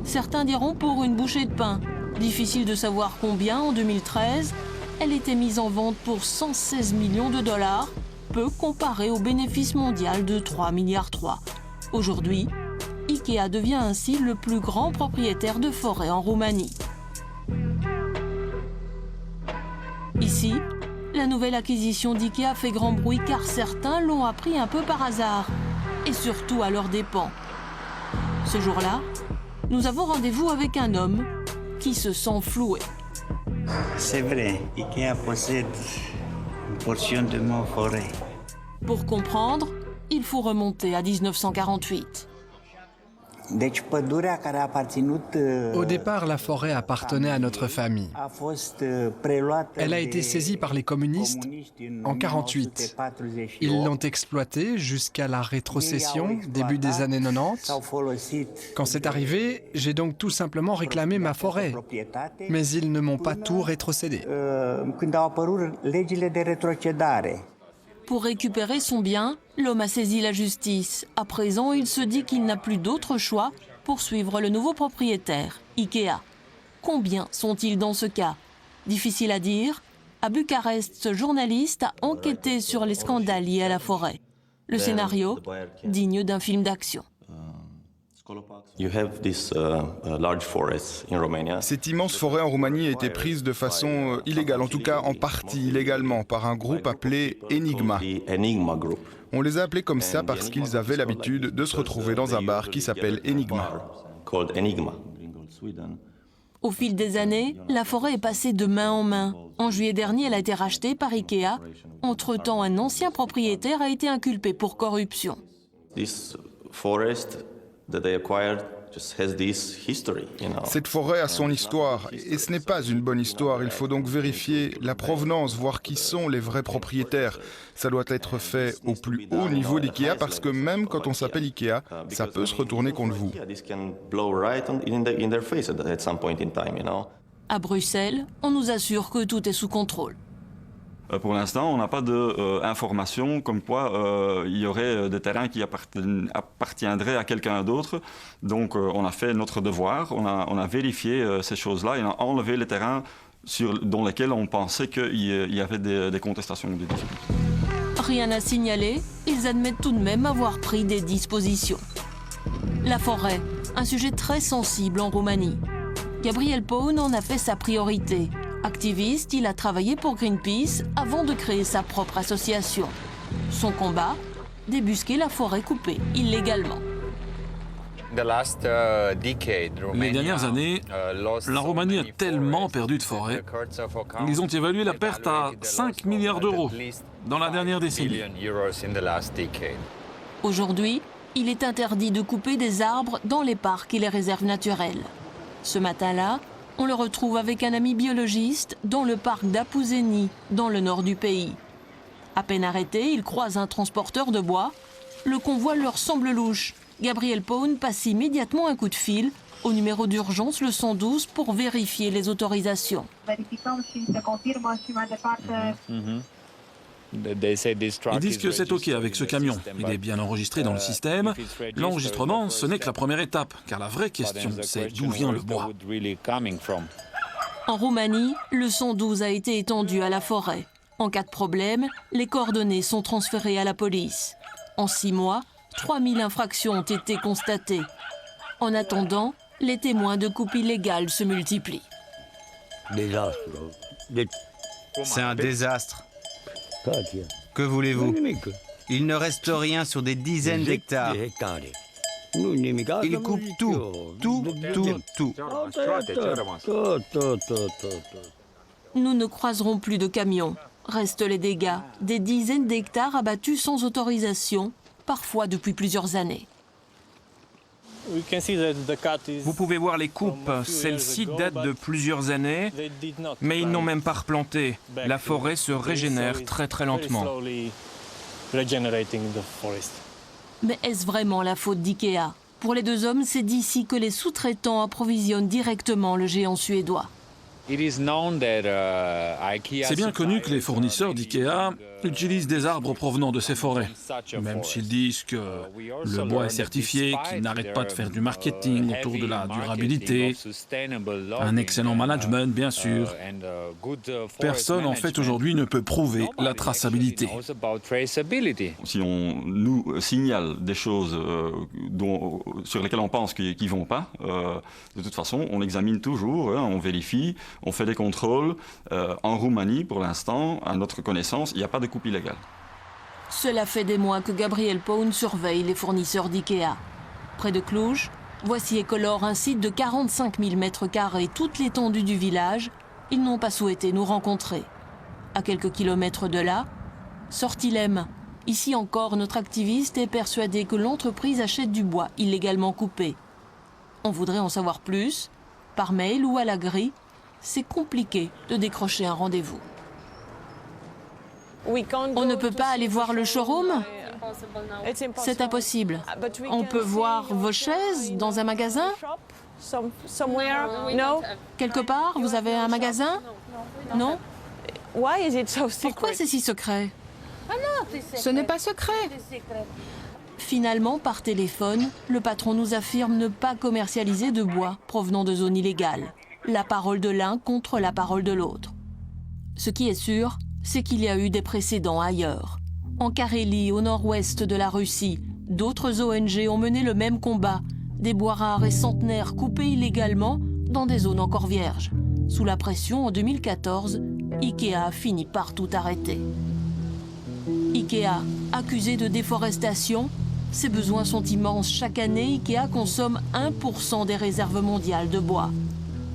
Certains diront pour une bouchée de pain. Difficile de savoir combien en 2013. Elle était mise en vente pour 116 millions de dollars peu comparé au bénéfice mondial de 3,3 milliards. Aujourd'hui, Ikea devient ainsi le plus grand propriétaire de forêts en Roumanie. Ici, la nouvelle acquisition d'Ikea fait grand bruit car certains l'ont appris un peu par hasard, et surtout à leurs dépens. Ce jour-là, nous avons rendez-vous avec un homme qui se sent floué. C'est vrai, Ikea possède une portion de ma forêt. Pour comprendre, il faut remonter à 1948. Au départ, la forêt appartenait à notre famille. Elle a été saisie par les communistes en 1948. Ils l'ont exploitée jusqu'à la rétrocession, début des années 90. Quand c'est arrivé, j'ai donc tout simplement réclamé ma forêt. Mais ils ne m'ont pas tout rétrocédé. Pour récupérer son bien, l'homme a saisi la justice. À présent, il se dit qu'il n'a plus d'autre choix pour suivre le nouveau propriétaire, Ikea. Combien sont-ils dans ce cas? Difficile à dire. À Bucarest, ce journaliste a enquêté sur les scandales liés à la forêt. Le scénario, digne d'un film d'action. Cette immense forêt en Roumanie a été prise de façon illégale, en tout cas en partie illégalement, par un groupe appelé Enigma. On les a appelés comme ça parce qu'ils avaient l'habitude de se retrouver dans un bar qui s'appelle Enigma. Au fil des années, la forêt est passée de main en main. En juillet dernier, elle a été rachetée par Ikea. Entre-temps, un ancien propriétaire a été inculpé pour corruption. Cette forêt a son histoire, et ce n'est pas une bonne histoire. Il faut donc vérifier la provenance, voir qui sont les vrais propriétaires. Ça doit être fait au plus haut niveau d'IKEA, parce que même quand on s'appelle IKEA, ça peut se retourner contre vous. À Bruxelles, on nous assure que tout est sous contrôle. Pour l'instant, on n'a pas d'informations comme quoi il y aurait des terrains qui appartiendraient à quelqu'un d'autre. Donc on a fait notre devoir, on a vérifié ces choses-là et on a enlevé les terrains dans lesquels on pensait qu'il y avait des contestations ou des difficultés. Rien à signaler, ils admettent tout de même avoir pris des dispositions. La forêt, un sujet très sensible en Roumanie. Gabriel Paun en a fait sa priorité. Activiste, il a travaillé pour Greenpeace avant de créer sa propre association. Son combat, débusquer la forêt coupée illégalement. Les dernières années, la Roumanie a tellement perdu de forêt. Ils ont évalué la perte à 5 milliards d'euros dans la dernière décennie. Aujourd'hui, il est interdit de couper des arbres dans les parcs et les réserves naturelles. Ce matin-là, on le retrouve avec un ami biologiste dans le parc d'Apuseni, dans le nord du pays. À peine arrêté, il croise un transporteur de bois. Le convoi leur semble louche. Gabriel Paun passe immédiatement un coup de fil au numéro d'urgence le 112 pour vérifier les autorisations. Ils disent que c'est OK avec ce camion. Il est bien enregistré dans le système. L'enregistrement, ce n'est que la première étape, car la vraie question, c'est d'où vient le bois. En Roumanie, le 112 a été étendu à la forêt. En cas de problème, les coordonnées sont transférées à la police. En 6 mois, 3000 infractions ont été constatées. En attendant, les témoins de coupes illégales se multiplient. C'est un désastre. Que voulez-vous? Il ne reste rien sur des dizaines d'hectares. Ils coupent tout. Nous ne croiserons plus de camions. Restent les dégâts. Des dizaines d'hectares abattus sans autorisation, parfois depuis plusieurs années. Vous pouvez voir les coupes. Celles-ci datent de plusieurs années, mais ils n'ont même pas replanté. La forêt se régénère très très lentement. Mais est-ce vraiment la faute d'IKEA? Pour les deux hommes, c'est d'ici que les sous-traitants approvisionnent directement le géant suédois. C'est bien connu que les fournisseurs d'IKEA utilisent des arbres provenant de ces forêts. Même s'ils disent que le bois est certifié, qu'ils n'arrêtent pas de faire du marketing autour de la durabilité, un excellent management, bien sûr. Personne, en fait, aujourd'hui ne peut prouver la traçabilité. Si on nous signale des choses sur lesquelles on pense qu'ils ne vont pas, de toute façon, on examine toujours, on vérifie, on fait des contrôles. En Roumanie, pour l'instant, à notre connaissance, il n'y a pas de coupe illégale. Cela fait des mois que Gabriel Paun surveille les fournisseurs d'IKEA. Près de Cluj, voici Ecolor, un site de 45 000 m², toute l'étendue du village. Ils n'ont pas souhaité nous rencontrer. À quelques kilomètres de là, Sortilem. Ici encore, notre activiste est persuadé que l'entreprise achète du bois illégalement coupé. On voudrait en savoir plus, par mail ou à la grille. C'est compliqué de décrocher un rendez-vous. On ne peut pas aller voir le showroom? C'est impossible. On peut voir vos chaises dans un magasin? Quelque part, vous avez un magasin? Non? Pourquoi c'est si secret? Ce n'est pas secret. Finalement, par téléphone, le patron nous affirme ne pas commercialiser de bois provenant de zones illégales. La parole de l'un contre la parole de l'autre. Ce qui est sûr, c'est qu'il y a eu des précédents ailleurs. En Carélie, au nord-ouest de la Russie, d'autres ONG ont mené le même combat. Des bois rares et centenaires coupés illégalement dans des zones encore vierges. Sous la pression, en 2014, IKEA finit par tout arrêter. IKEA, accusé de déforestation, ses besoins sont immenses. Chaque année, IKEA consomme 1% des réserves mondiales de bois.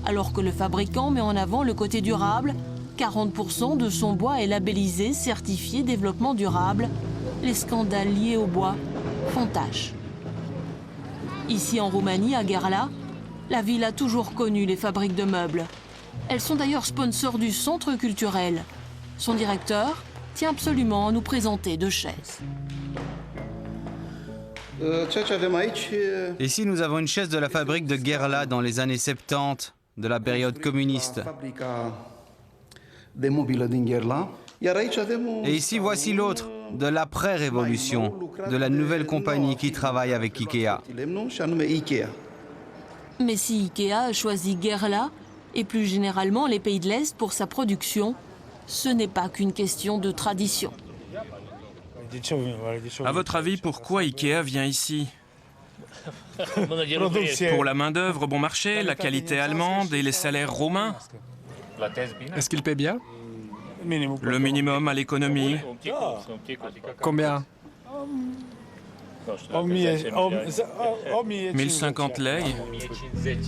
Alors que le fabricant met en avant le côté durable, 40% de son bois est labellisé, certifié développement durable. Les scandales liés au bois font tâche. Ici en Roumanie, à Gherla, la ville a toujours connu les fabriques de meubles. Elles sont d'ailleurs sponsors du centre culturel. Son directeur tient absolument à nous présenter deux chaises. Ici, nous avons une chaise de la fabrique de Gherla dans les années 70, de la période communiste. Et ici, voici l'autre, de l'après-révolution, de la nouvelle compagnie qui travaille avec IKEA. Mais si IKEA a choisi Gherla, et plus généralement les pays de l'Est pour sa production, ce n'est pas qu'une question de tradition. À votre avis, pourquoi IKEA vient ici? Pour la main-d'œuvre bon marché, la qualité allemande et les salaires roumains? Est-ce qu'il paie bien? Le minimum à l'économie. Combien? 1050 lei.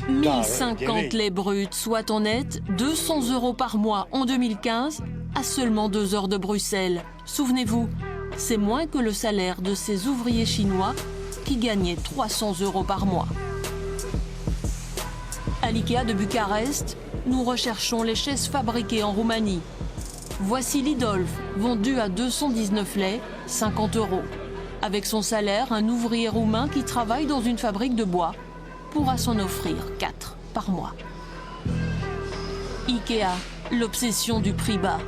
1050 lei bruts, soit en net 200 € par mois en 2015, à seulement 2 heures de Bruxelles. Souvenez-vous, c'est moins que le salaire de ces ouvriers chinois qui gagnaient 300 € par mois. À l'IKEA de Bucarest, nous recherchons les chaises fabriquées en Roumanie. Voici Lidolf, vendu à 219 lei, 50 €. Avec son salaire, un ouvrier roumain qui travaille dans une fabrique de bois pourra s'en offrir 4 par mois. IKEA, l'obsession du prix bas.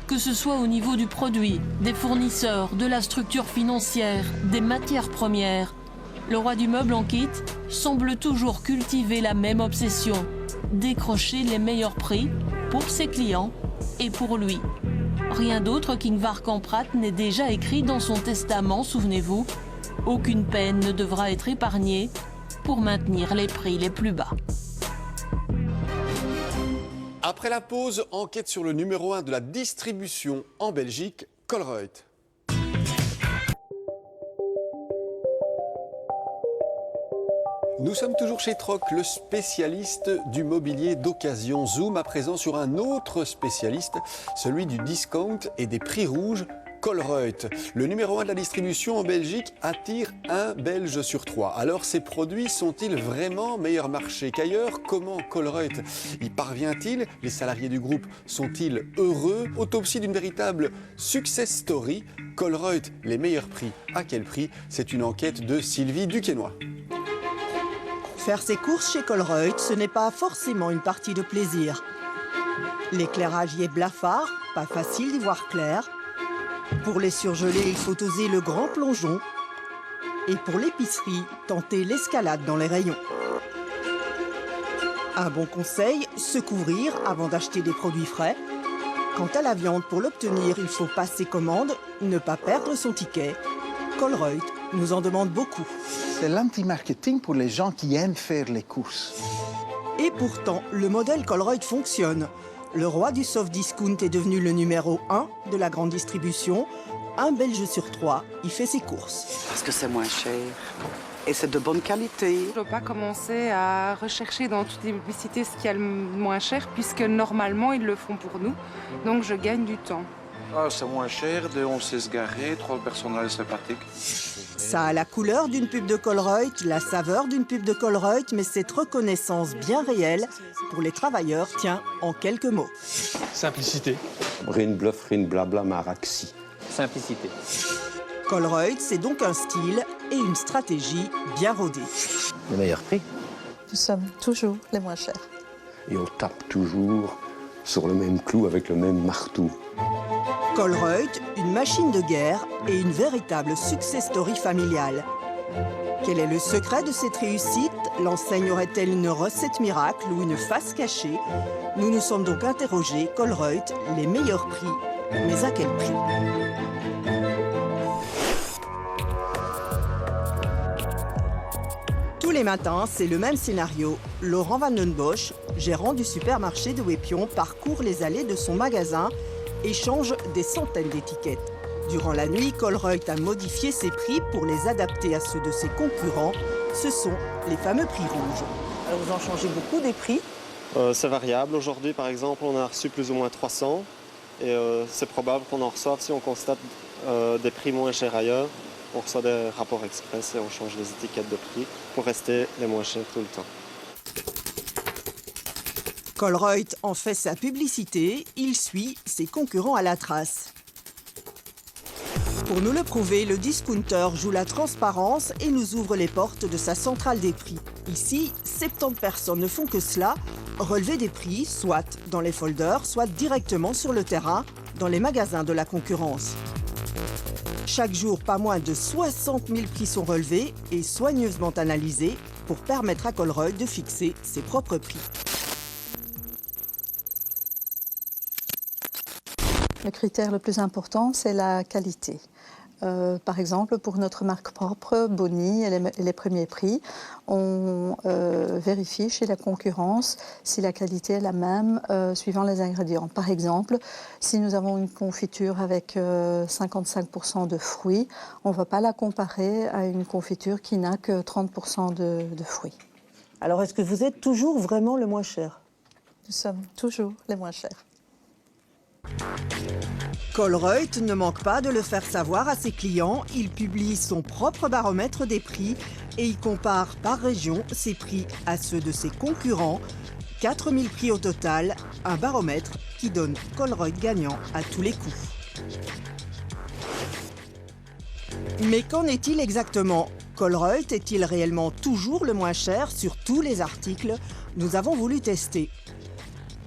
Que ce soit au niveau du produit, des fournisseurs, de la structure financière, des matières premières, le roi du meuble en kit semble toujours cultiver la même obsession, décrocher les meilleurs prix pour ses clients et pour lui. Rien d'autre qu'Ingvar Kamprad n'ait déjà écrit dans son testament, souvenez-vous, aucune peine ne devra être épargnée pour maintenir les prix les plus bas. Après la pause, enquête sur le numéro 1 de la distribution en Belgique, Colruyt. Nous sommes toujours chez Troc, le spécialiste du mobilier d'occasion. Zoom à présent sur un autre spécialiste, celui du discount et des prix rouges, Colruyt. Le numéro 1 de la distribution en Belgique attire un Belge sur 3. Alors ces produits sont-ils vraiment meilleur marché qu'ailleurs? Comment Colruyt y parvient-il? Les salariés du groupe sont-ils heureux? Autopsie d'une véritable success story. Colruyt, les meilleurs prix, à quel prix? C'est une enquête de Sylvie Duquesnoy. Faire ses courses chez Colruyt, ce n'est pas forcément une partie de plaisir. L'éclairage y est blafard, pas facile d'y voir clair. Pour les surgelés, il faut oser le grand plongeon. Et pour l'épicerie, tenter l'escalade dans les rayons. Un bon conseil, se couvrir avant d'acheter des produits frais. Quant à la viande, pour l'obtenir, il faut passer commande, ne pas perdre son ticket. Colruyt nous en demande beaucoup. C'est l'anti-marketing pour les gens qui aiment faire les courses. Et pourtant, le modèle Colruyt fonctionne. Le roi du soft discount est devenu le numéro 1 de la grande distribution. Un Belge sur 3 y fait ses courses. Parce que c'est moins cher et c'est de bonne qualité. Je ne dois pas commencer à rechercher dans toutes les publicités ce qu'il y a le moins cher, puisque normalement ils le font pour nous. Donc je gagne du temps. Ah, c'est moins cher, on sait se garer, 3 personnels sympathiques. Ça a la couleur d'une pub de Colruyt, la saveur d'une pub de Colruyt, mais cette reconnaissance bien réelle pour les travailleurs tient en quelques mots. Simplicité. Rien de bluff, rien de blabla, maraxi. Simplicité. Colruyt, c'est donc un style et une stratégie bien rodée. Le meilleur prix. Nous sommes toujours les moins chers. Et on tape toujours sur le même clou avec le même marteau. Colruyt, une machine de guerre et une véritable success story familiale. Quel est le secret de cette réussite? L'enseigne aurait-elle une recette miracle ou une face cachée? Nous nous sommes donc interrogés, Colruyt, les meilleurs prix, mais à quel prix? Tous les matins, c'est le même scénario. Laurent Van den Bosch, gérant du supermarché de Wépion, parcourt les allées de son magasin et change des centaines d'étiquettes. Durant la nuit, Colruyt a modifié ses prix pour les adapter à ceux de ses concurrents. Ce sont les fameux prix rouges. Alors vous en changez beaucoup des prix? C'est variable. Aujourd'hui, par exemple, on a reçu plus ou moins 300. Et c'est probable qu'on en reçoive si on constate des prix moins chers ailleurs. On reçoit des rapports express et on change les étiquettes de prix pour rester les moins chers tout le temps. Colruyt en fait sa publicité, il suit ses concurrents à la trace. Pour nous le prouver, le discounter joue la transparence et nous ouvre les portes de sa centrale des prix. Ici, 70 personnes ne font que cela, relever des prix, soit dans les folders, soit directement sur le terrain, dans les magasins de la concurrence. Chaque jour, pas moins de 60 000 prix sont relevés et soigneusement analysés pour permettre à Colruyt de fixer ses propres prix. Le critère le plus important, c'est la qualité. Par exemple, pour notre marque propre, Bonnie et les premiers prix, on vérifie chez la concurrence si la qualité est la même suivant les ingrédients. Par exemple, si nous avons une confiture avec 55% de fruits, on ne va pas la comparer à une confiture qui n'a que 30% de fruits. Alors, est-ce que vous êtes toujours vraiment le moins cher? Nous sommes toujours les moins chers. Colruyt ne manque pas de le faire savoir à ses clients. Il publie son propre baromètre des prix et il compare par région ses prix à ceux de ses concurrents. 4000 prix au total, un baromètre qui donne Colruyt gagnant à tous les coups. Mais qu'en est-il exactement? Colruyt est-il réellement toujours le moins cher sur tous les articles? Nous avons voulu tester.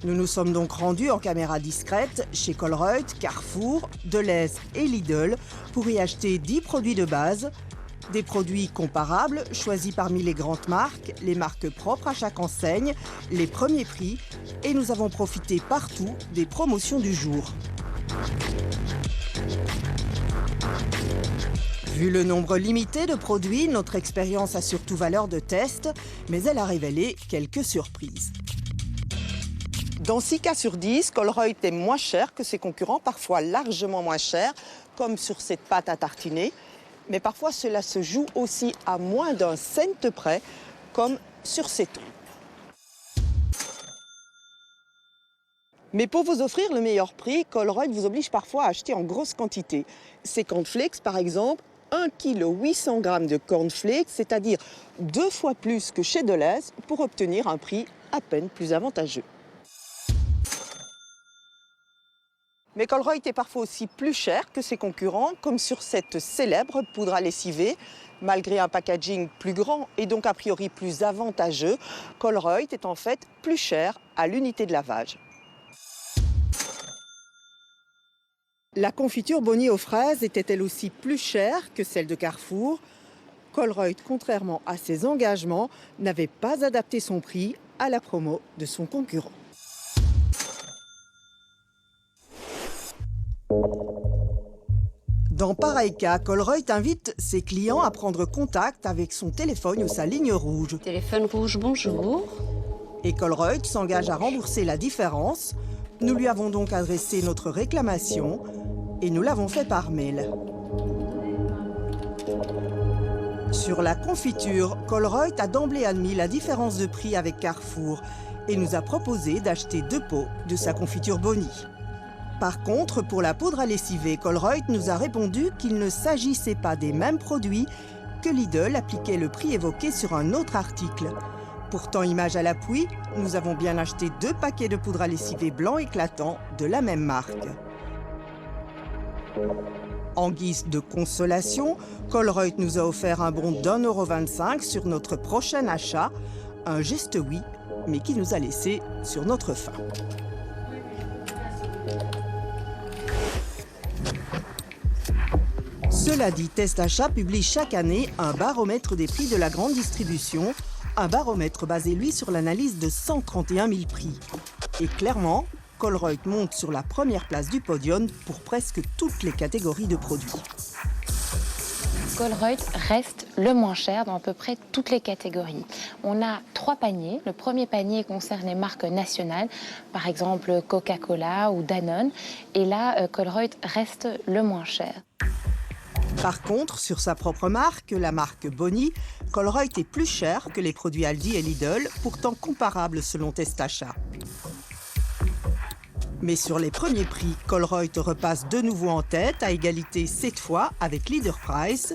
Nous nous sommes donc rendus en caméra discrète chez Colruyt, Carrefour, Delhaize et Lidl pour y acheter 10 produits de base, des produits comparables choisis parmi les grandes marques, les marques propres à chaque enseigne, les premiers prix et nous avons profité partout des promotions du jour. Vu le nombre limité de produits, notre expérience a surtout valeur de test, mais elle a révélé quelques surprises. Dans 6 cas sur 10, Colruyt est moins cher que ses concurrents, parfois largement moins cher, comme sur cette pâte à tartiner. Mais parfois, cela se joue aussi à moins d'un cent près, comme sur ces tons. Mais pour vous offrir le meilleur prix, Colruyt vous oblige parfois à acheter en grosse quantité. Ces cornflakes, par exemple, 1 kg 800 g de cornflakes, c'est-à-dire 2 fois plus que chez Delhaize, pour obtenir un prix à peine plus avantageux. Mais Colruyt est parfois aussi plus cher que ses concurrents, comme sur cette célèbre poudre à lessiver. Malgré un packaging plus grand et donc a priori plus avantageux, Colruyt est en fait plus cher à l'unité de lavage. La confiture Bonnie aux fraises était elle aussi plus chère que celle de Carrefour. Colruyt, contrairement à ses engagements, n'avait pas adapté son prix à la promo de son concurrent. Dans pareil cas, Colruyt invite ses clients à prendre contact avec son téléphone ou sa ligne rouge. Téléphone rouge, bonjour. Et Colruyt s'engage à rembourser la différence. Nous lui avons donc adressé notre réclamation et nous l'avons fait par mail. Sur la confiture, Colruyt a d'emblée admis la différence de prix avec Carrefour et nous a proposé d'acheter 2 pots de sa confiture Bonnie. Par contre, pour la poudre à lessiver, Colruyt nous a répondu qu'il ne s'agissait pas des mêmes produits, que Lidl appliquait le prix évoqué sur un autre article. Pourtant, image à l'appui, nous avons bien acheté 2 paquets de poudre à lessiver blanc éclatant de la même marque. En guise de consolation, Colruyt nous a offert un bon d'1,25 € sur notre prochain achat, un geste oui, mais qui nous a laissé sur notre faim. Cela dit, Test Achat publie chaque année un baromètre des prix de la grande distribution, un baromètre basé, lui, sur l'analyse de 131 000 prix. Et clairement, Colruyt monte sur la première place du podium pour presque toutes les catégories de produits. Colruyt reste le moins cher dans à peu près toutes les catégories. On a 3 paniers. Le premier panier concerne les marques nationales, par exemple Coca-Cola ou Danone. Et là, Colruyt reste le moins cher. Par contre, sur sa propre marque, la marque Bonnie, Colruyt est plus cher que les produits Aldi et Lidl, pourtant comparables selon Test Achat. Mais sur les premiers prix, Colruyt repasse de nouveau en tête, à égalité cette fois avec Leader Price.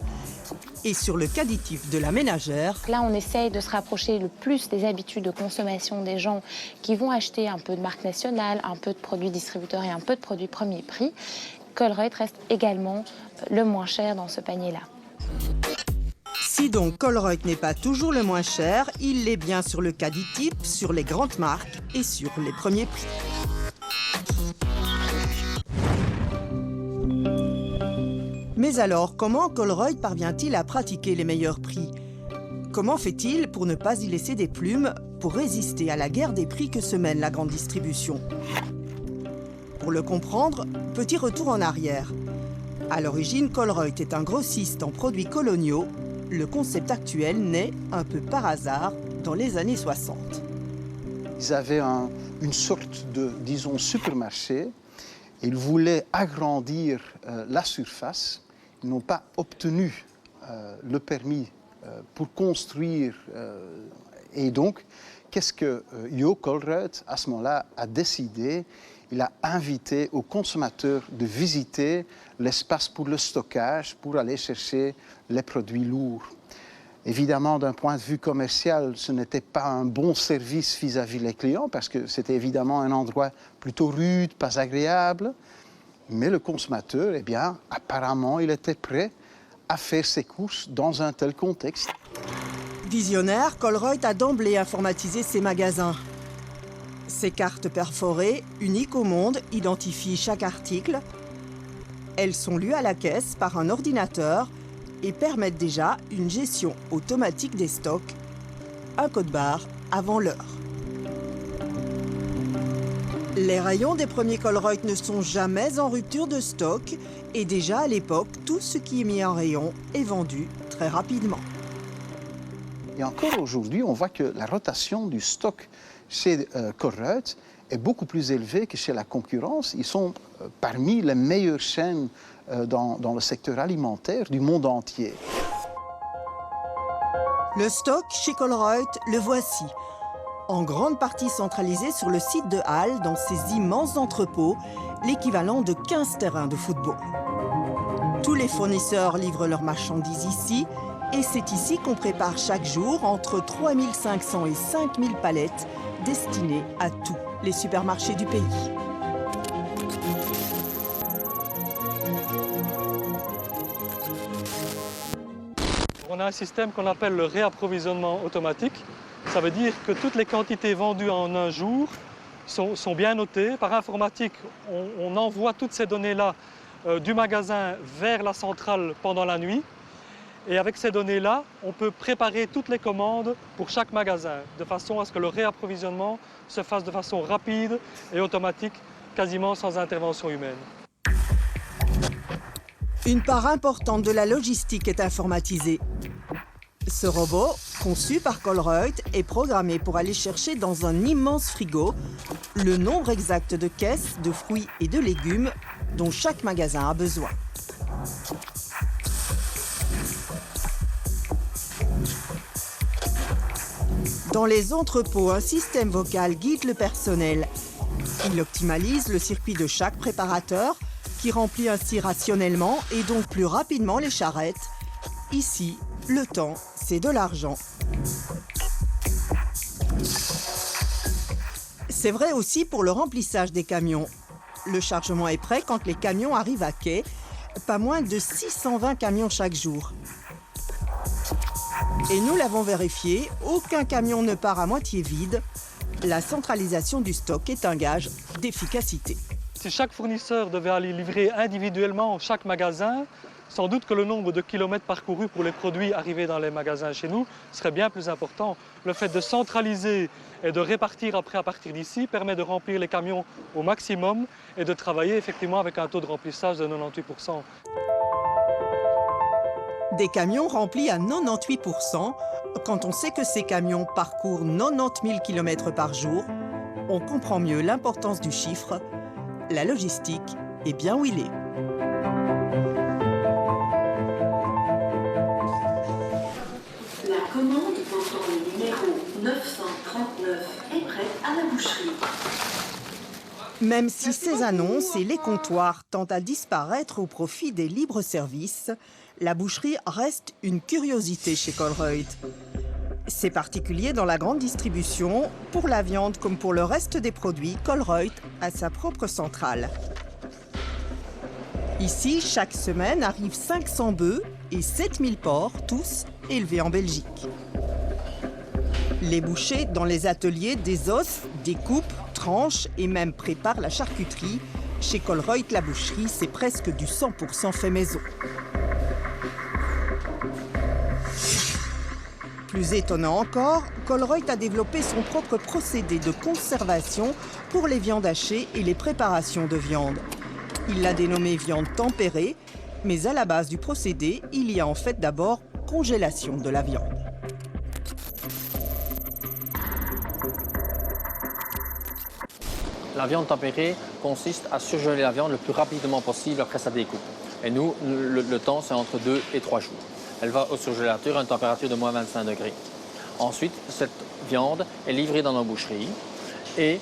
Et sur le qu'additif de la ménagère... Là, on essaye de se rapprocher le plus des habitudes de consommation des gens qui vont acheter un peu de marque nationale, un peu de produits distributeurs et un peu de produits premier prix. Colruyt reste également le moins cher dans ce panier-là. Si donc Colruyt n'est pas toujours le moins cher, il l'est bien sur le qu'additif, sur les grandes marques et sur les premiers prix. Mais alors, comment Colruyt parvient-il à pratiquer les meilleurs prix? Comment fait-il pour ne pas y laisser des plumes, pour résister à la guerre des prix que se mène la grande distribution? Pour le comprendre, petit retour en arrière. À l'origine, Colruyt est un grossiste en produits coloniaux. Le concept actuel naît, un peu par hasard, dans les années 60. Ils avaient une sorte de, disons, supermarché. Ils voulaient agrandir la surface. Ils n'ont pas obtenu le permis pour construire. Et donc, qu'est-ce que Jo Colruyt, à ce moment-là, a décidé? Il a invité aux consommateurs de visiter l'espace pour le stockage, pour aller chercher les produits lourds. Évidemment, d'un point de vue commercial, ce n'était pas un bon service vis-à-vis des clients, parce que c'était évidemment un endroit plutôt rude, pas agréable. Mais le consommateur, eh bien, apparemment, il était prêt à faire ses courses dans un tel contexte. Visionnaire, Colruyt a d'emblée informatisé ses magasins. Ces cartes perforées, uniques au monde, identifient chaque article. Elles sont lues à la caisse par un ordinateur et permettent déjà une gestion automatique des stocks, un code-barre avant l'heure. Les rayons des premiers Colruyt ne sont jamais en rupture de stock et déjà à l'époque, tout ce qui est mis en rayon est vendu très rapidement. Et encore aujourd'hui, on voit que la rotation du stock chez Colruyt est beaucoup plus élevée que chez la concurrence. Ils sont parmi les meilleures chaînes dans le secteur alimentaire du monde entier. Le stock chez Colruyt, le voici. En grande partie centralisé sur le site de Halle, dans ces immenses entrepôts, l'équivalent de 15 terrains de football. Tous les fournisseurs livrent leurs marchandises ici, et c'est ici qu'on prépare chaque jour entre 3500 et 5000 palettes destinées à tous les supermarchés du pays. On a un système qu'on appelle le réapprovisionnement automatique. Ça veut dire que toutes les quantités vendues en un jour sont bien notées. Par informatique, on envoie toutes ces données-là du magasin vers la centrale pendant la nuit. Et avec ces données-là, on peut préparer toutes les commandes pour chaque magasin, de façon à ce que le réapprovisionnement se fasse de façon rapide et automatique, quasiment sans intervention humaine. Une part importante de la logistique est informatisée. Ce robot, conçu par Colruyt, est programmé pour aller chercher dans un immense frigo le nombre exact de caisses de fruits et de légumes dont chaque magasin a besoin. Dans les entrepôts, un système vocal guide le personnel. Il optimalise le circuit de chaque préparateur, qui remplit ainsi rationnellement et donc plus rapidement les charrettes. Ici, le temps, c'est de l'argent. C'est vrai aussi pour le remplissage des camions. Le chargement est prêt quand les camions arrivent à quai, pas moins de 620 camions chaque jour. Et nous l'avons vérifié, aucun camion ne part à moitié vide. La centralisation du stock est un gage d'efficacité. Si chaque fournisseur devait aller livrer individuellement chaque magasin, sans doute que le nombre de kilomètres parcourus pour les produits arrivés dans les magasins chez nous serait bien plus important. Le fait de centraliser et de répartir après à partir d'ici permet de remplir les camions au maximum et de travailler effectivement avec un taux de remplissage de 98%. Des camions remplis à 98%, quand on sait que ces camions parcourent 90 000 km par jour, on comprend mieux l'importance du chiffre. La logistique est bien où il est. La commande portant le numéro 939 est prête à la boucherie. Même si ces annonces et les comptoirs tendent à disparaître au profit des libres services, la boucherie reste une curiosité chez Colruyt. C'est particulier dans la grande distribution. Pour la viande comme pour le reste des produits, Colruyt a sa propre centrale. Ici, chaque semaine arrivent 500 bœufs et 7000 porcs, tous élevés en Belgique. Les bouchers dans les ateliers désossent, découpent, tranchent et même préparent la charcuterie. Chez Colruyt, la boucherie, c'est presque du 100% fait maison. Plus étonnant encore, Colruyt a développé son propre procédé de conservation pour les viandes hachées et les préparations de viande. Il l'a dénommé viande tempérée, mais à la base du procédé, il y a en fait d'abord congélation de la viande. La viande tempérée consiste à surgeler la viande le plus rapidement possible après sa découpe. Et nous, le temps, c'est entre 2 et 3 jours. Elle va au surgélateur à une température de moins 25 degrés. Ensuite, cette viande est livrée dans nos boucheries et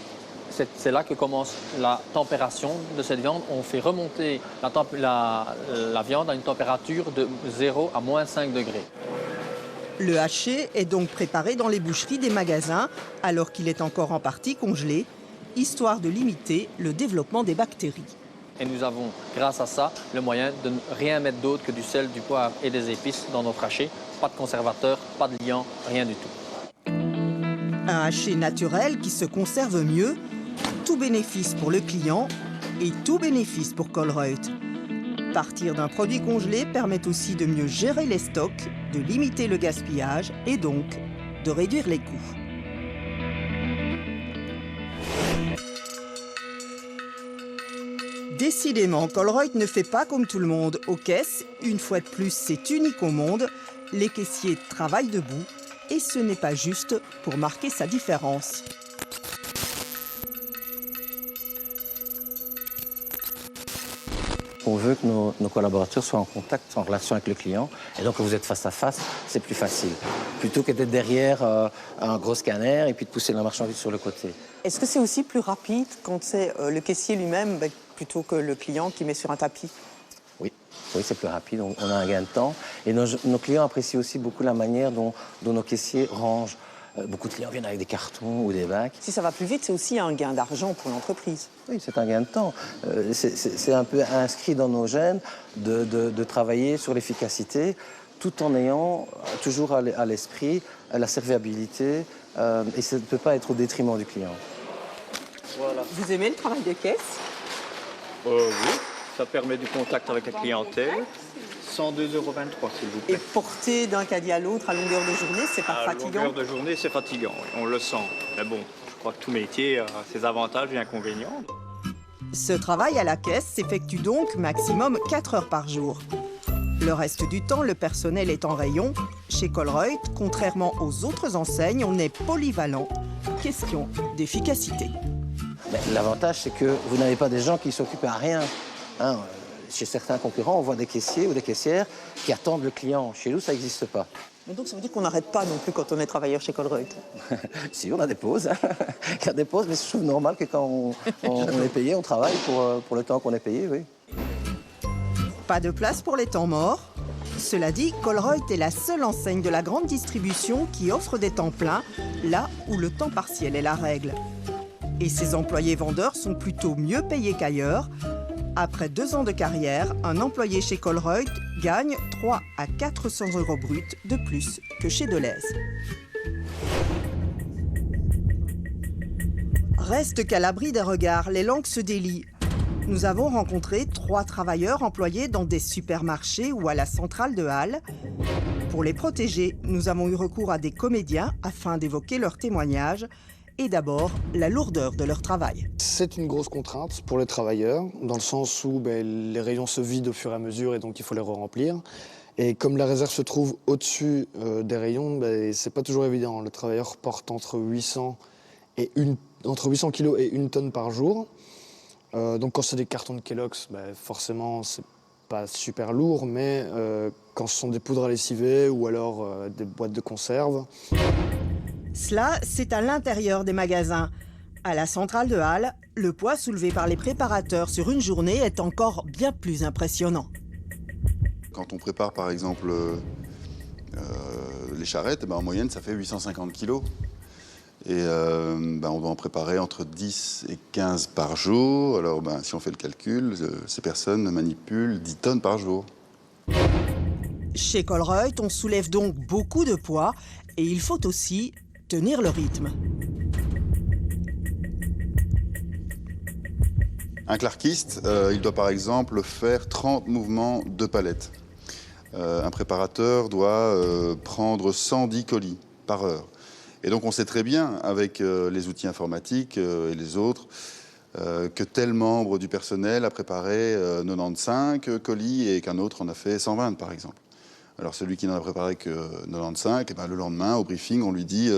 c'est là que commence la températion de cette viande. On fait remonter la viande à une température de 0 à moins 5 degrés. Le haché est donc préparé dans les boucheries des magasins alors qu'il est encore en partie congelé, histoire de limiter le développement des bactéries. Et nous avons, grâce à ça, le moyen de ne rien mettre d'autre que du sel, du poivre et des épices dans notre haché. Pas de conservateur, pas de liant, rien du tout. Un haché naturel qui se conserve mieux, tout bénéfice pour le client et tout bénéfice pour Colruyt. Partir d'un produit congelé permet aussi de mieux gérer les stocks, de limiter le gaspillage et donc de réduire les coûts. Décidément, Colruyt ne fait pas comme tout le monde aux caisses. Une fois de plus, c'est unique au monde. Les caissiers travaillent debout et ce n'est pas juste pour marquer sa différence. On veut que nos collaborateurs soient en contact, en relation avec le client. Et donc, quand vous êtes face à face, c'est plus facile. Plutôt que d'être derrière un gros scanner et puis de pousser la marchandise sur le côté. Est-ce que c'est aussi plus rapide quand c'est le caissier lui-même plutôt que le client qui met sur un tapis? Oui, c'est plus rapide. On a un gain de temps. Et nos clients apprécient aussi beaucoup la manière dont nos caissiers rangent. Beaucoup de clients viennent avec des cartons ou des bacs. Si ça va plus vite, c'est aussi un gain d'argent pour l'entreprise. Oui, c'est un gain de temps. C'est un peu inscrit dans nos gènes de travailler sur l'efficacité tout en ayant toujours à l'esprit la serviabilité et ça ne peut pas être au détriment du client. Voilà. Vous aimez le travail de caisse? Oui. Ça permet du contact avec la clientèle. 102,23 € s'il vous plaît. Et porter d'un caddie à l'autre à longueur de journée, c'est pas fatigant? À longueur de journée, c'est fatigant, oui, on le sent. Mais bon, je crois que tout métier a ses avantages et inconvénients. Ce travail à la caisse s'effectue donc maximum 4 heures par jour. Le reste du temps, le personnel est en rayon. Chez Colruyt, contrairement aux autres enseignes, on est polyvalent. Question d'efficacité. L'avantage, c'est que vous n'avez pas des gens qui s'occupent à rien. Hein, chez certains concurrents, on voit des caissiers ou des caissières qui attendent le client. Chez nous, ça n'existe pas. Mais donc ça veut dire qu'on n'arrête pas non plus quand on est travailleur chez Colruyt? Si, on a des pauses. Il y a des pauses, mais je trouve normal que quand on est payé, on travaille pour le temps qu'on est payé, oui. Pas de place pour les temps morts. Cela dit, Colruyt est la seule enseigne de la grande distribution qui offre des temps pleins, là où le temps partiel est la règle. Et ses employés vendeurs sont plutôt mieux payés qu'ailleurs. Après 2 ans de carrière, un employé chez Colruyt gagne 300 à 400 € bruts de plus que chez Delhaize. Reste qu'à l'abri des regards, les langues se délient. Nous avons rencontré 3 travailleurs employés dans des supermarchés ou à la centrale de Halle. Pour les protéger, nous avons eu recours à des comédiens afin d'évoquer leurs témoignages et d'abord la lourdeur de leur travail. C'est une grosse contrainte pour les travailleurs, dans le sens où les rayons se vident au fur et à mesure et donc il faut les remplir. Et comme la réserve se trouve au-dessus des rayons, c'est pas toujours évident. Le travailleur porte entre 800 kg et 1 tonne par jour. Donc quand c'est des cartons de Kellogg's, forcément c'est pas super lourd, mais quand ce sont des poudres à lessiver ou alors des boîtes de conserve. Cela, c'est à l'intérieur des magasins. À la centrale de Halle, le poids soulevé par les préparateurs sur une journée est encore bien plus impressionnant. Quand on prépare par exemple les charrettes, en moyenne ça fait 850 kg. Et on doit en préparer entre 10 et 15 par jour. Alors si on fait le calcul, ces personnes manipulent 10 tonnes par jour. Chez Colruyt, on soulève donc beaucoup de poids et il faut aussi tenir le rythme. Un clarkiste, il doit par exemple faire 30 mouvements de palette. Un préparateur doit prendre 110 colis par heure. Et donc on sait très bien, avec les outils informatiques et les autres, que tel membre du personnel a préparé 95 colis et qu'un autre en a fait 120 par exemple. Alors celui qui n'en a préparé que 95, le lendemain au briefing on lui dit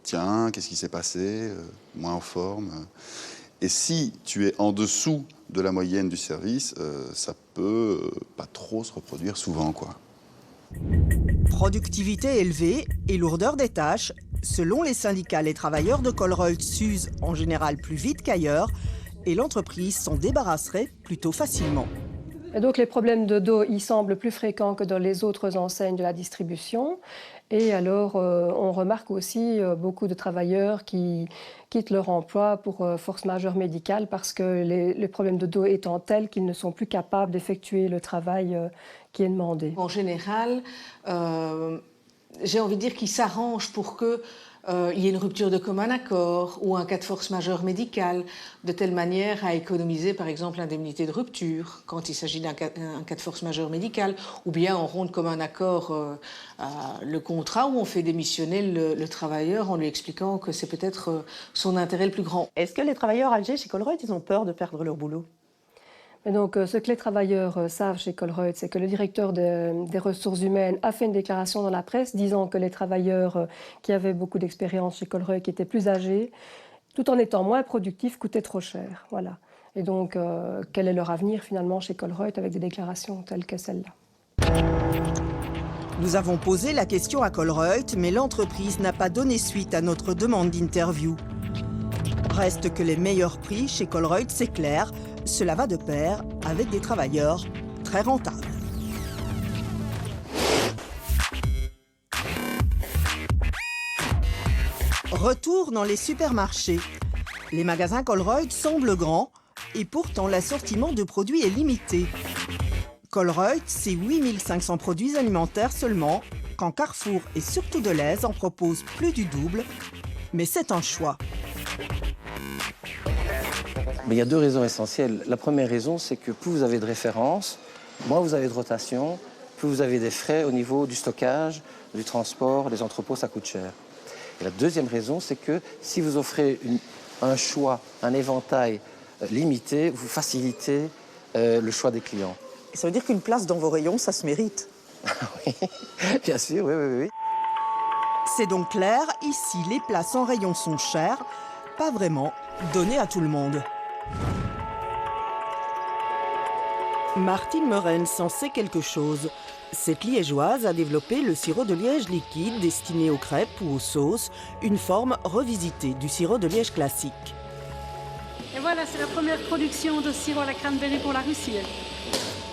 tiens, qu'est-ce qui s'est passé, moins en forme. Et si tu es en dessous de la moyenne du service, ça peut pas trop se reproduire souvent, quoi. Productivité élevée et lourdeur des tâches. Selon les syndicats, les travailleurs de Colruyt s'usent en général plus vite qu'ailleurs et l'entreprise s'en débarrasserait plutôt facilement. Et donc les problèmes de dos, ils semblent plus fréquents que dans les autres enseignes de la distribution. Et alors, on remarque aussi beaucoup de travailleurs qui quittent leur emploi pour force majeure médicale parce que les problèmes de dos étant tels qu'ils ne sont plus capables d'effectuer le travail qui est demandé. En général, j'ai envie de dire qu'ils s'arrangent pour que il y ait une rupture de commun accord ou un cas de force majeure médicale, de telle manière à économiser par exemple l'indemnité de rupture quand il s'agit d'un cas de force majeure médicale, ou bien on rompt de commun accord le contrat où on fait démissionner le travailleur en lui expliquant que c'est peut-être son intérêt le plus grand. Est-ce que les travailleurs âgés chez Colruyt, ils ont peur de perdre leur boulot? Et donc, ce que les travailleurs savent chez Colruyt, c'est que le directeur des ressources humaines a fait une déclaration dans la presse disant que les travailleurs qui avaient beaucoup d'expérience chez Colruyt, qui étaient plus âgés, tout en étant moins productifs, coûtaient trop cher. Voilà. Et donc, quel est leur avenir finalement chez Colruyt avec des déclarations telles que celle-là? Nous avons posé la question à Colruyt, mais l'entreprise n'a pas donné suite à notre demande d'interview. Reste que les meilleurs prix chez Colruyt, c'est clair, cela va de pair avec des travailleurs très rentables. Retour dans les supermarchés. Les magasins Colruyt semblent grands et pourtant l'assortiment de produits est limité. Colruyt, c'est 8500 produits alimentaires seulement, quand Carrefour et surtout Delhaize en proposent plus du double, mais c'est un choix. Mais il y a deux raisons essentielles. La première raison, c'est que plus vous avez de références, moins vous avez de rotation, plus vous avez des frais au niveau du stockage, du transport, des entrepôts, ça coûte cher. Et la deuxième raison, c'est que si vous offrez un choix, un éventail limité, vous facilitez le choix des clients. Et ça veut dire qu'une place dans vos rayons, ça se mérite. Oui, bien sûr, oui. C'est donc clair, ici les places en rayon sont chères, pas vraiment données à tout le monde. Martine Meurens en sait quelque chose. Cette liégeoise a développé le sirop de liège liquide destiné aux crêpes ou aux sauces, une forme revisitée du sirop de liège classique. Et voilà, c'est la première production de sirop à la cranberry pour la Russie.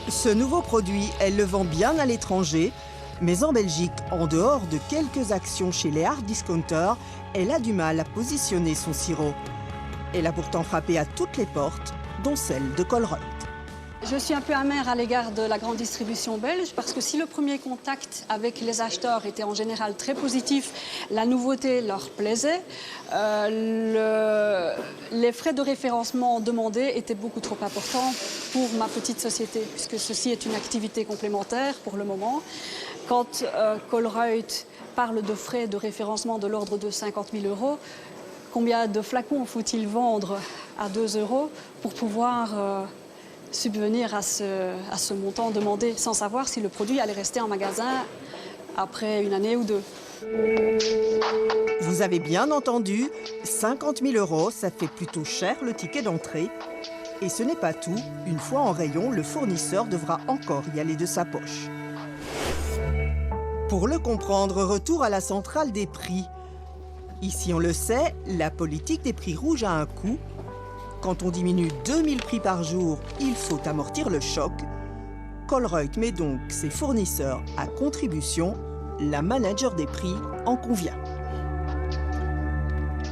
Ce nouveau produit, elle le vend bien à l'étranger, mais en Belgique, en dehors de quelques actions chez les hard discounters, elle a du mal à positionner son sirop. Elle a pourtant frappé à toutes les portes, dont celle de Colruyt. Je suis un peu amère à l'égard de la grande distribution belge parce que si le premier contact avec les acheteurs était en général très positif, la nouveauté leur plaisait, les frais de référencement demandés étaient beaucoup trop importants pour ma petite société puisque ceci est une activité complémentaire pour le moment. Quand Colruyt parle de frais de référencement de l'ordre de 50 000 €, combien de flacons faut-il vendre à 2 € pour pouvoir subvenir à ce montant demandé sans savoir si le produit allait rester en magasin après une année ou deux. Vous avez bien entendu, 50 000 €, ça fait plutôt cher le ticket d'entrée. Et ce n'est pas tout, une fois en rayon, le fournisseur devra encore y aller de sa poche. Pour le comprendre, retour à la centrale des prix. Ici, on le sait, la politique des prix rouges a un coût. Quand on diminue 2000 prix par jour, il faut amortir le choc. Colruyt met donc ses fournisseurs à contribution. La manager des prix en convient.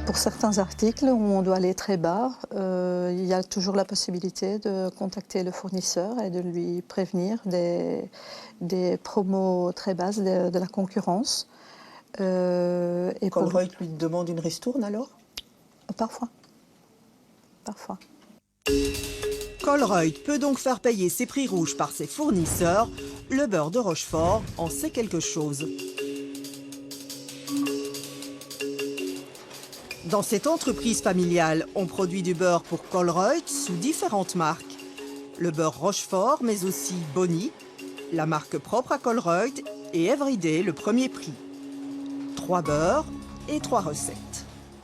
Pour certains articles où on doit aller très bas, il y a toujours la possibilité de contacter le fournisseur et de lui prévenir des promos très basses de la concurrence. Colruyt lui demande une ristourne alors ? Parfois. Colruyt peut donc faire payer ses prix rouges par ses fournisseurs. Le beurre de Rochefort en sait quelque chose. Dans cette entreprise familiale, on produit du beurre pour Colruyt sous différentes marques. Le beurre Rochefort, mais aussi Bonny, la marque propre à Colruyt, et Everyday, le premier prix. 3 beurres et 3 recettes.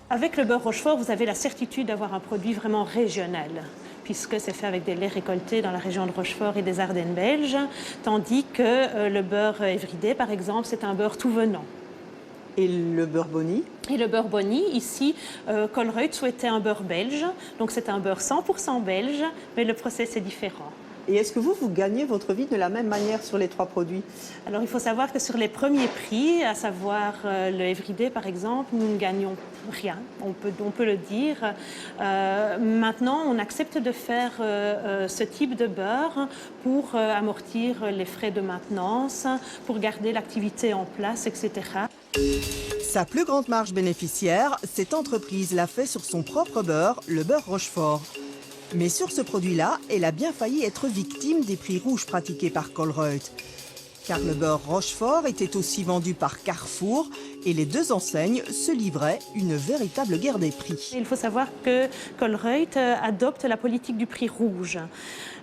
Avec le beurre Rochefort, vous avez la certitude d'avoir un produit vraiment régional, puisque c'est fait avec des laits récoltés dans la région de Rochefort et des Ardennes belges, tandis que le beurre Everyday, par exemple, c'est un beurre tout venant. Et le beurre Bonny ? Et le beurre Bonny, ici, Colruyt souhaitait un beurre belge, donc c'est un beurre 100% belge, mais le process est différent. Et est-ce que vous gagnez votre vie de la même manière sur les 3 produits ? Alors, il faut savoir que sur les premiers prix, à savoir le Everyday, par exemple, nous ne gagnons rien, on peut le dire. Maintenant, on accepte de faire ce type de beurre pour amortir les frais de maintenance, pour garder l'activité en place, etc. Sa plus grande marge bénéficiaire, cette entreprise l'a fait sur son propre beurre, le beurre Rochefort. Mais sur ce produit-là, elle a bien failli être victime des prix rouges pratiqués par Colruyt. Car le beurre Rochefort était aussi vendu par Carrefour et les deux enseignes se livraient une véritable guerre des prix. Il faut savoir que Colruyt adopte la politique du prix rouge.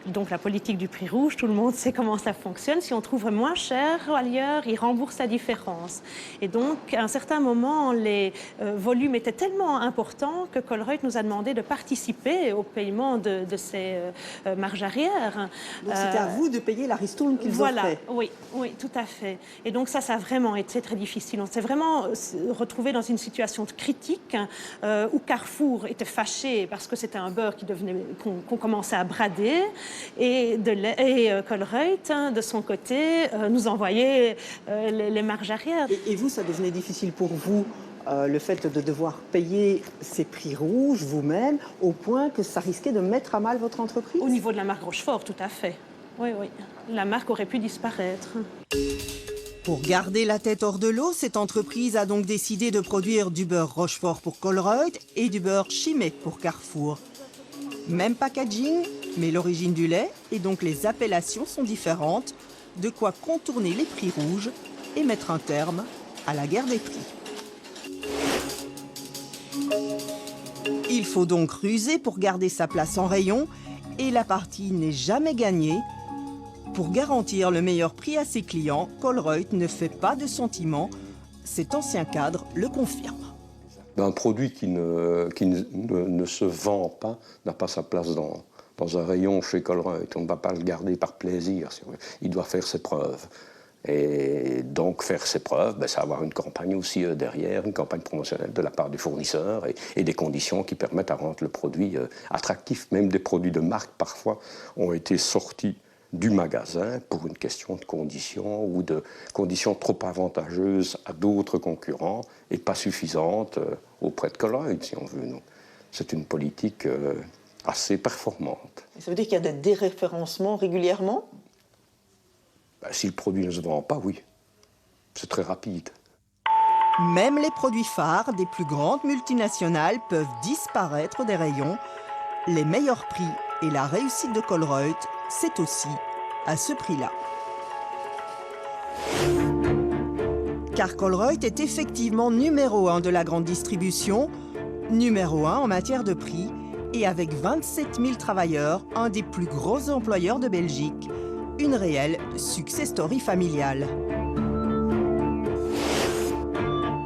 Donc la politique du prix rouge, tout le monde sait comment ça fonctionne. Si on trouve moins cher ailleurs, il rembourse la différence. Et donc, à un certain moment, les volumes étaient tellement importants que Colruyt nous a demandé de participer au paiement de ces marges arrière. Donc c'était à vous de payer la ristourne qu'ils offraient. Oui, tout à fait. Et donc ça a vraiment été très difficile. On s'est vraiment retrouvé dans une situation critique où Carrefour était fâché parce que c'était un beurre qu'on commençait à brader. Et Colruyt, de son côté, nous envoyait les marges arrière. Et vous, ça devenait difficile pour vous, le fait de devoir payer ces prix rouges vous-même, au point que ça risquait de mettre à mal votre entreprise ? Au niveau de la marque Rochefort, tout à fait. Oui. La marque aurait pu disparaître. Pour garder la tête hors de l'eau, cette entreprise a donc décidé de produire du beurre Rochefort pour Colruyt et du beurre Chimay pour Carrefour. Même packaging, mais l'origine du lait et donc les appellations sont différentes, de quoi contourner les prix rouges et mettre un terme à la guerre des prix. Il faut donc ruser pour garder sa place en rayon et la partie n'est jamais gagnée. Pour garantir le meilleur prix à ses clients, Colruyt ne fait pas de sentiments. Cet ancien cadre le confirme. Un produit qui ne se vend pas n'a pas sa place dans un rayon chez Colruyt. On ne va pas le garder par plaisir. Il doit faire ses preuves. Et donc faire ses preuves, c'est avoir une campagne aussi derrière, une campagne promotionnelle de la part du fournisseur et des conditions qui permettent à rendre le produit attractif. Même des produits de marque parfois ont été sortis du magasin pour une question de conditions ou de conditions trop avantageuses à d'autres concurrents et pas suffisantes auprès de Colruyt, si on veut. C'est une politique assez performante. Ça veut dire qu'il y a des déréférencements régulièrement ? Si le produit ne se vend pas, oui. C'est très rapide. Même les produits phares des plus grandes multinationales peuvent disparaître des rayons. Les meilleurs prix et la réussite de Colruyt, c'est aussi à ce prix-là. Car Colruyt est effectivement numéro 1 de la grande distribution, numéro 1 en matière de prix, et avec 27 000 travailleurs, un des plus gros employeurs de Belgique. Une réelle success story familiale.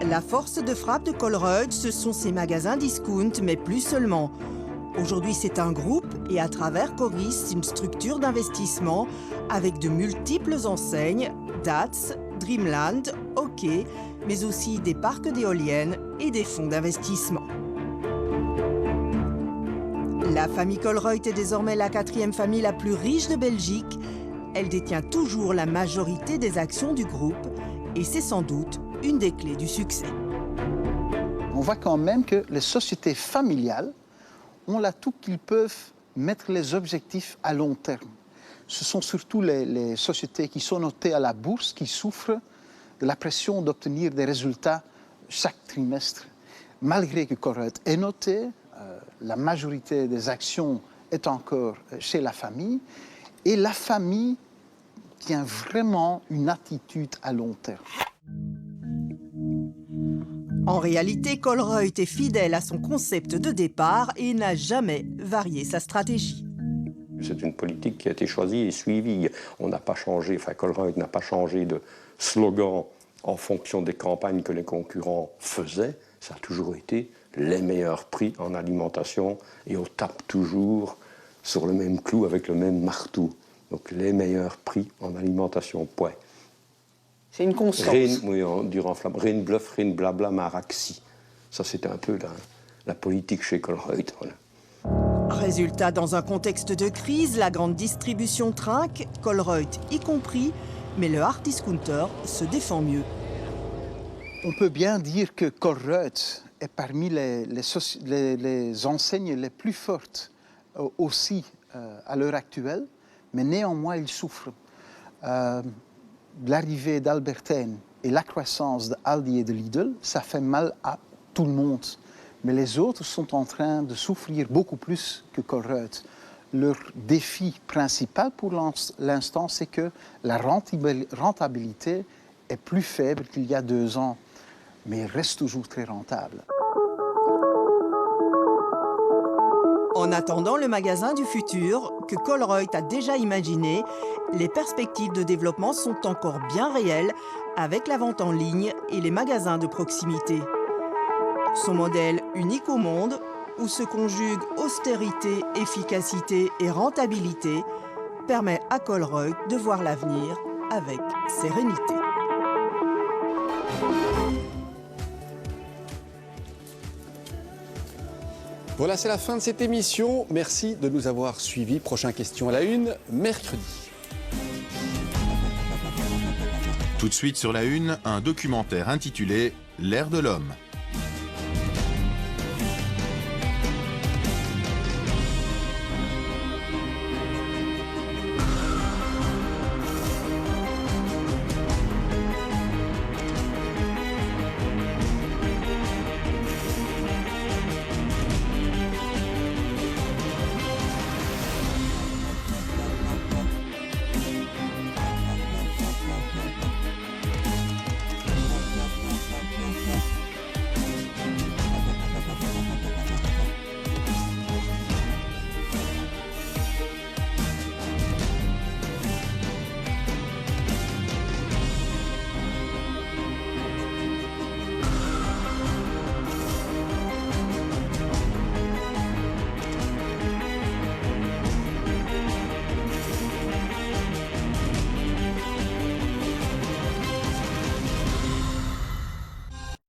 La force de frappe de Colruyt, ce sont ses magasins discount, mais plus seulement. Aujourd'hui, c'est un groupe et à travers Coris, une structure d'investissement avec de multiples enseignes, DATS, Dreamland, OK, mais aussi des parcs d'éoliennes et des fonds d'investissement. La famille Colruyt est désormais la 4e famille la plus riche de Belgique. Elle détient toujours la majorité des actions du groupe et c'est sans doute une des clés du succès. On voit quand même que les sociétés familiales ont l'atout qu'ils peuvent mettre les objectifs à long terme. Ce sont surtout les sociétés qui sont notées à la bourse qui souffrent de la pression d'obtenir des résultats chaque trimestre. Malgré que Colruyt est noté, la majorité des actions est encore chez la famille et la famille tient vraiment une attitude à long terme. En réalité, Colruyt est fidèle à son concept de départ et n'a jamais varié sa stratégie. C'est une politique qui a été choisie et suivie. On n'a pas changé, Colruyt n'a pas changé de slogan en fonction des campagnes que les concurrents faisaient. Ça a toujours été les meilleurs prix en alimentation et on tape toujours sur le même clou avec le même marteau. Donc les meilleurs prix en alimentation, point. C'est une constance. Oui, on dit en flamand, rien bluff, rien blabla, maraxi. Ça, c'était un peu la politique chez Colruyt. Voilà. Résultat, dans un contexte de crise, la grande distribution trinque, Colruyt y compris, mais le hard discounter se défend mieux. On peut bien dire que Colruyt est parmi les enseignes les plus fortes aussi à l'heure actuelle, mais néanmoins il souffre. L'arrivée d'Albertijn et la croissance d'Aldi et de Lidl, ça fait mal à tout le monde. Mais les autres sont en train de souffrir beaucoup plus que Colruyt. Leur défi principal pour l'instant, c'est que la rentabilité est plus faible qu'il y a 2 ans, mais il reste toujours très rentable. En attendant le magasin du futur, que Colruyt a déjà imaginé, les perspectives de développement sont encore bien réelles avec la vente en ligne et les magasins de proximité. Son modèle unique au monde, où se conjuguent austérité, efficacité et rentabilité, permet à Colruyt de voir l'avenir avec sérénité. Voilà, c'est la fin de cette émission. Merci de nous avoir suivis. Prochaine question à la une, mercredi. Tout de suite sur la une, un documentaire intitulé « L'ère de l'homme ».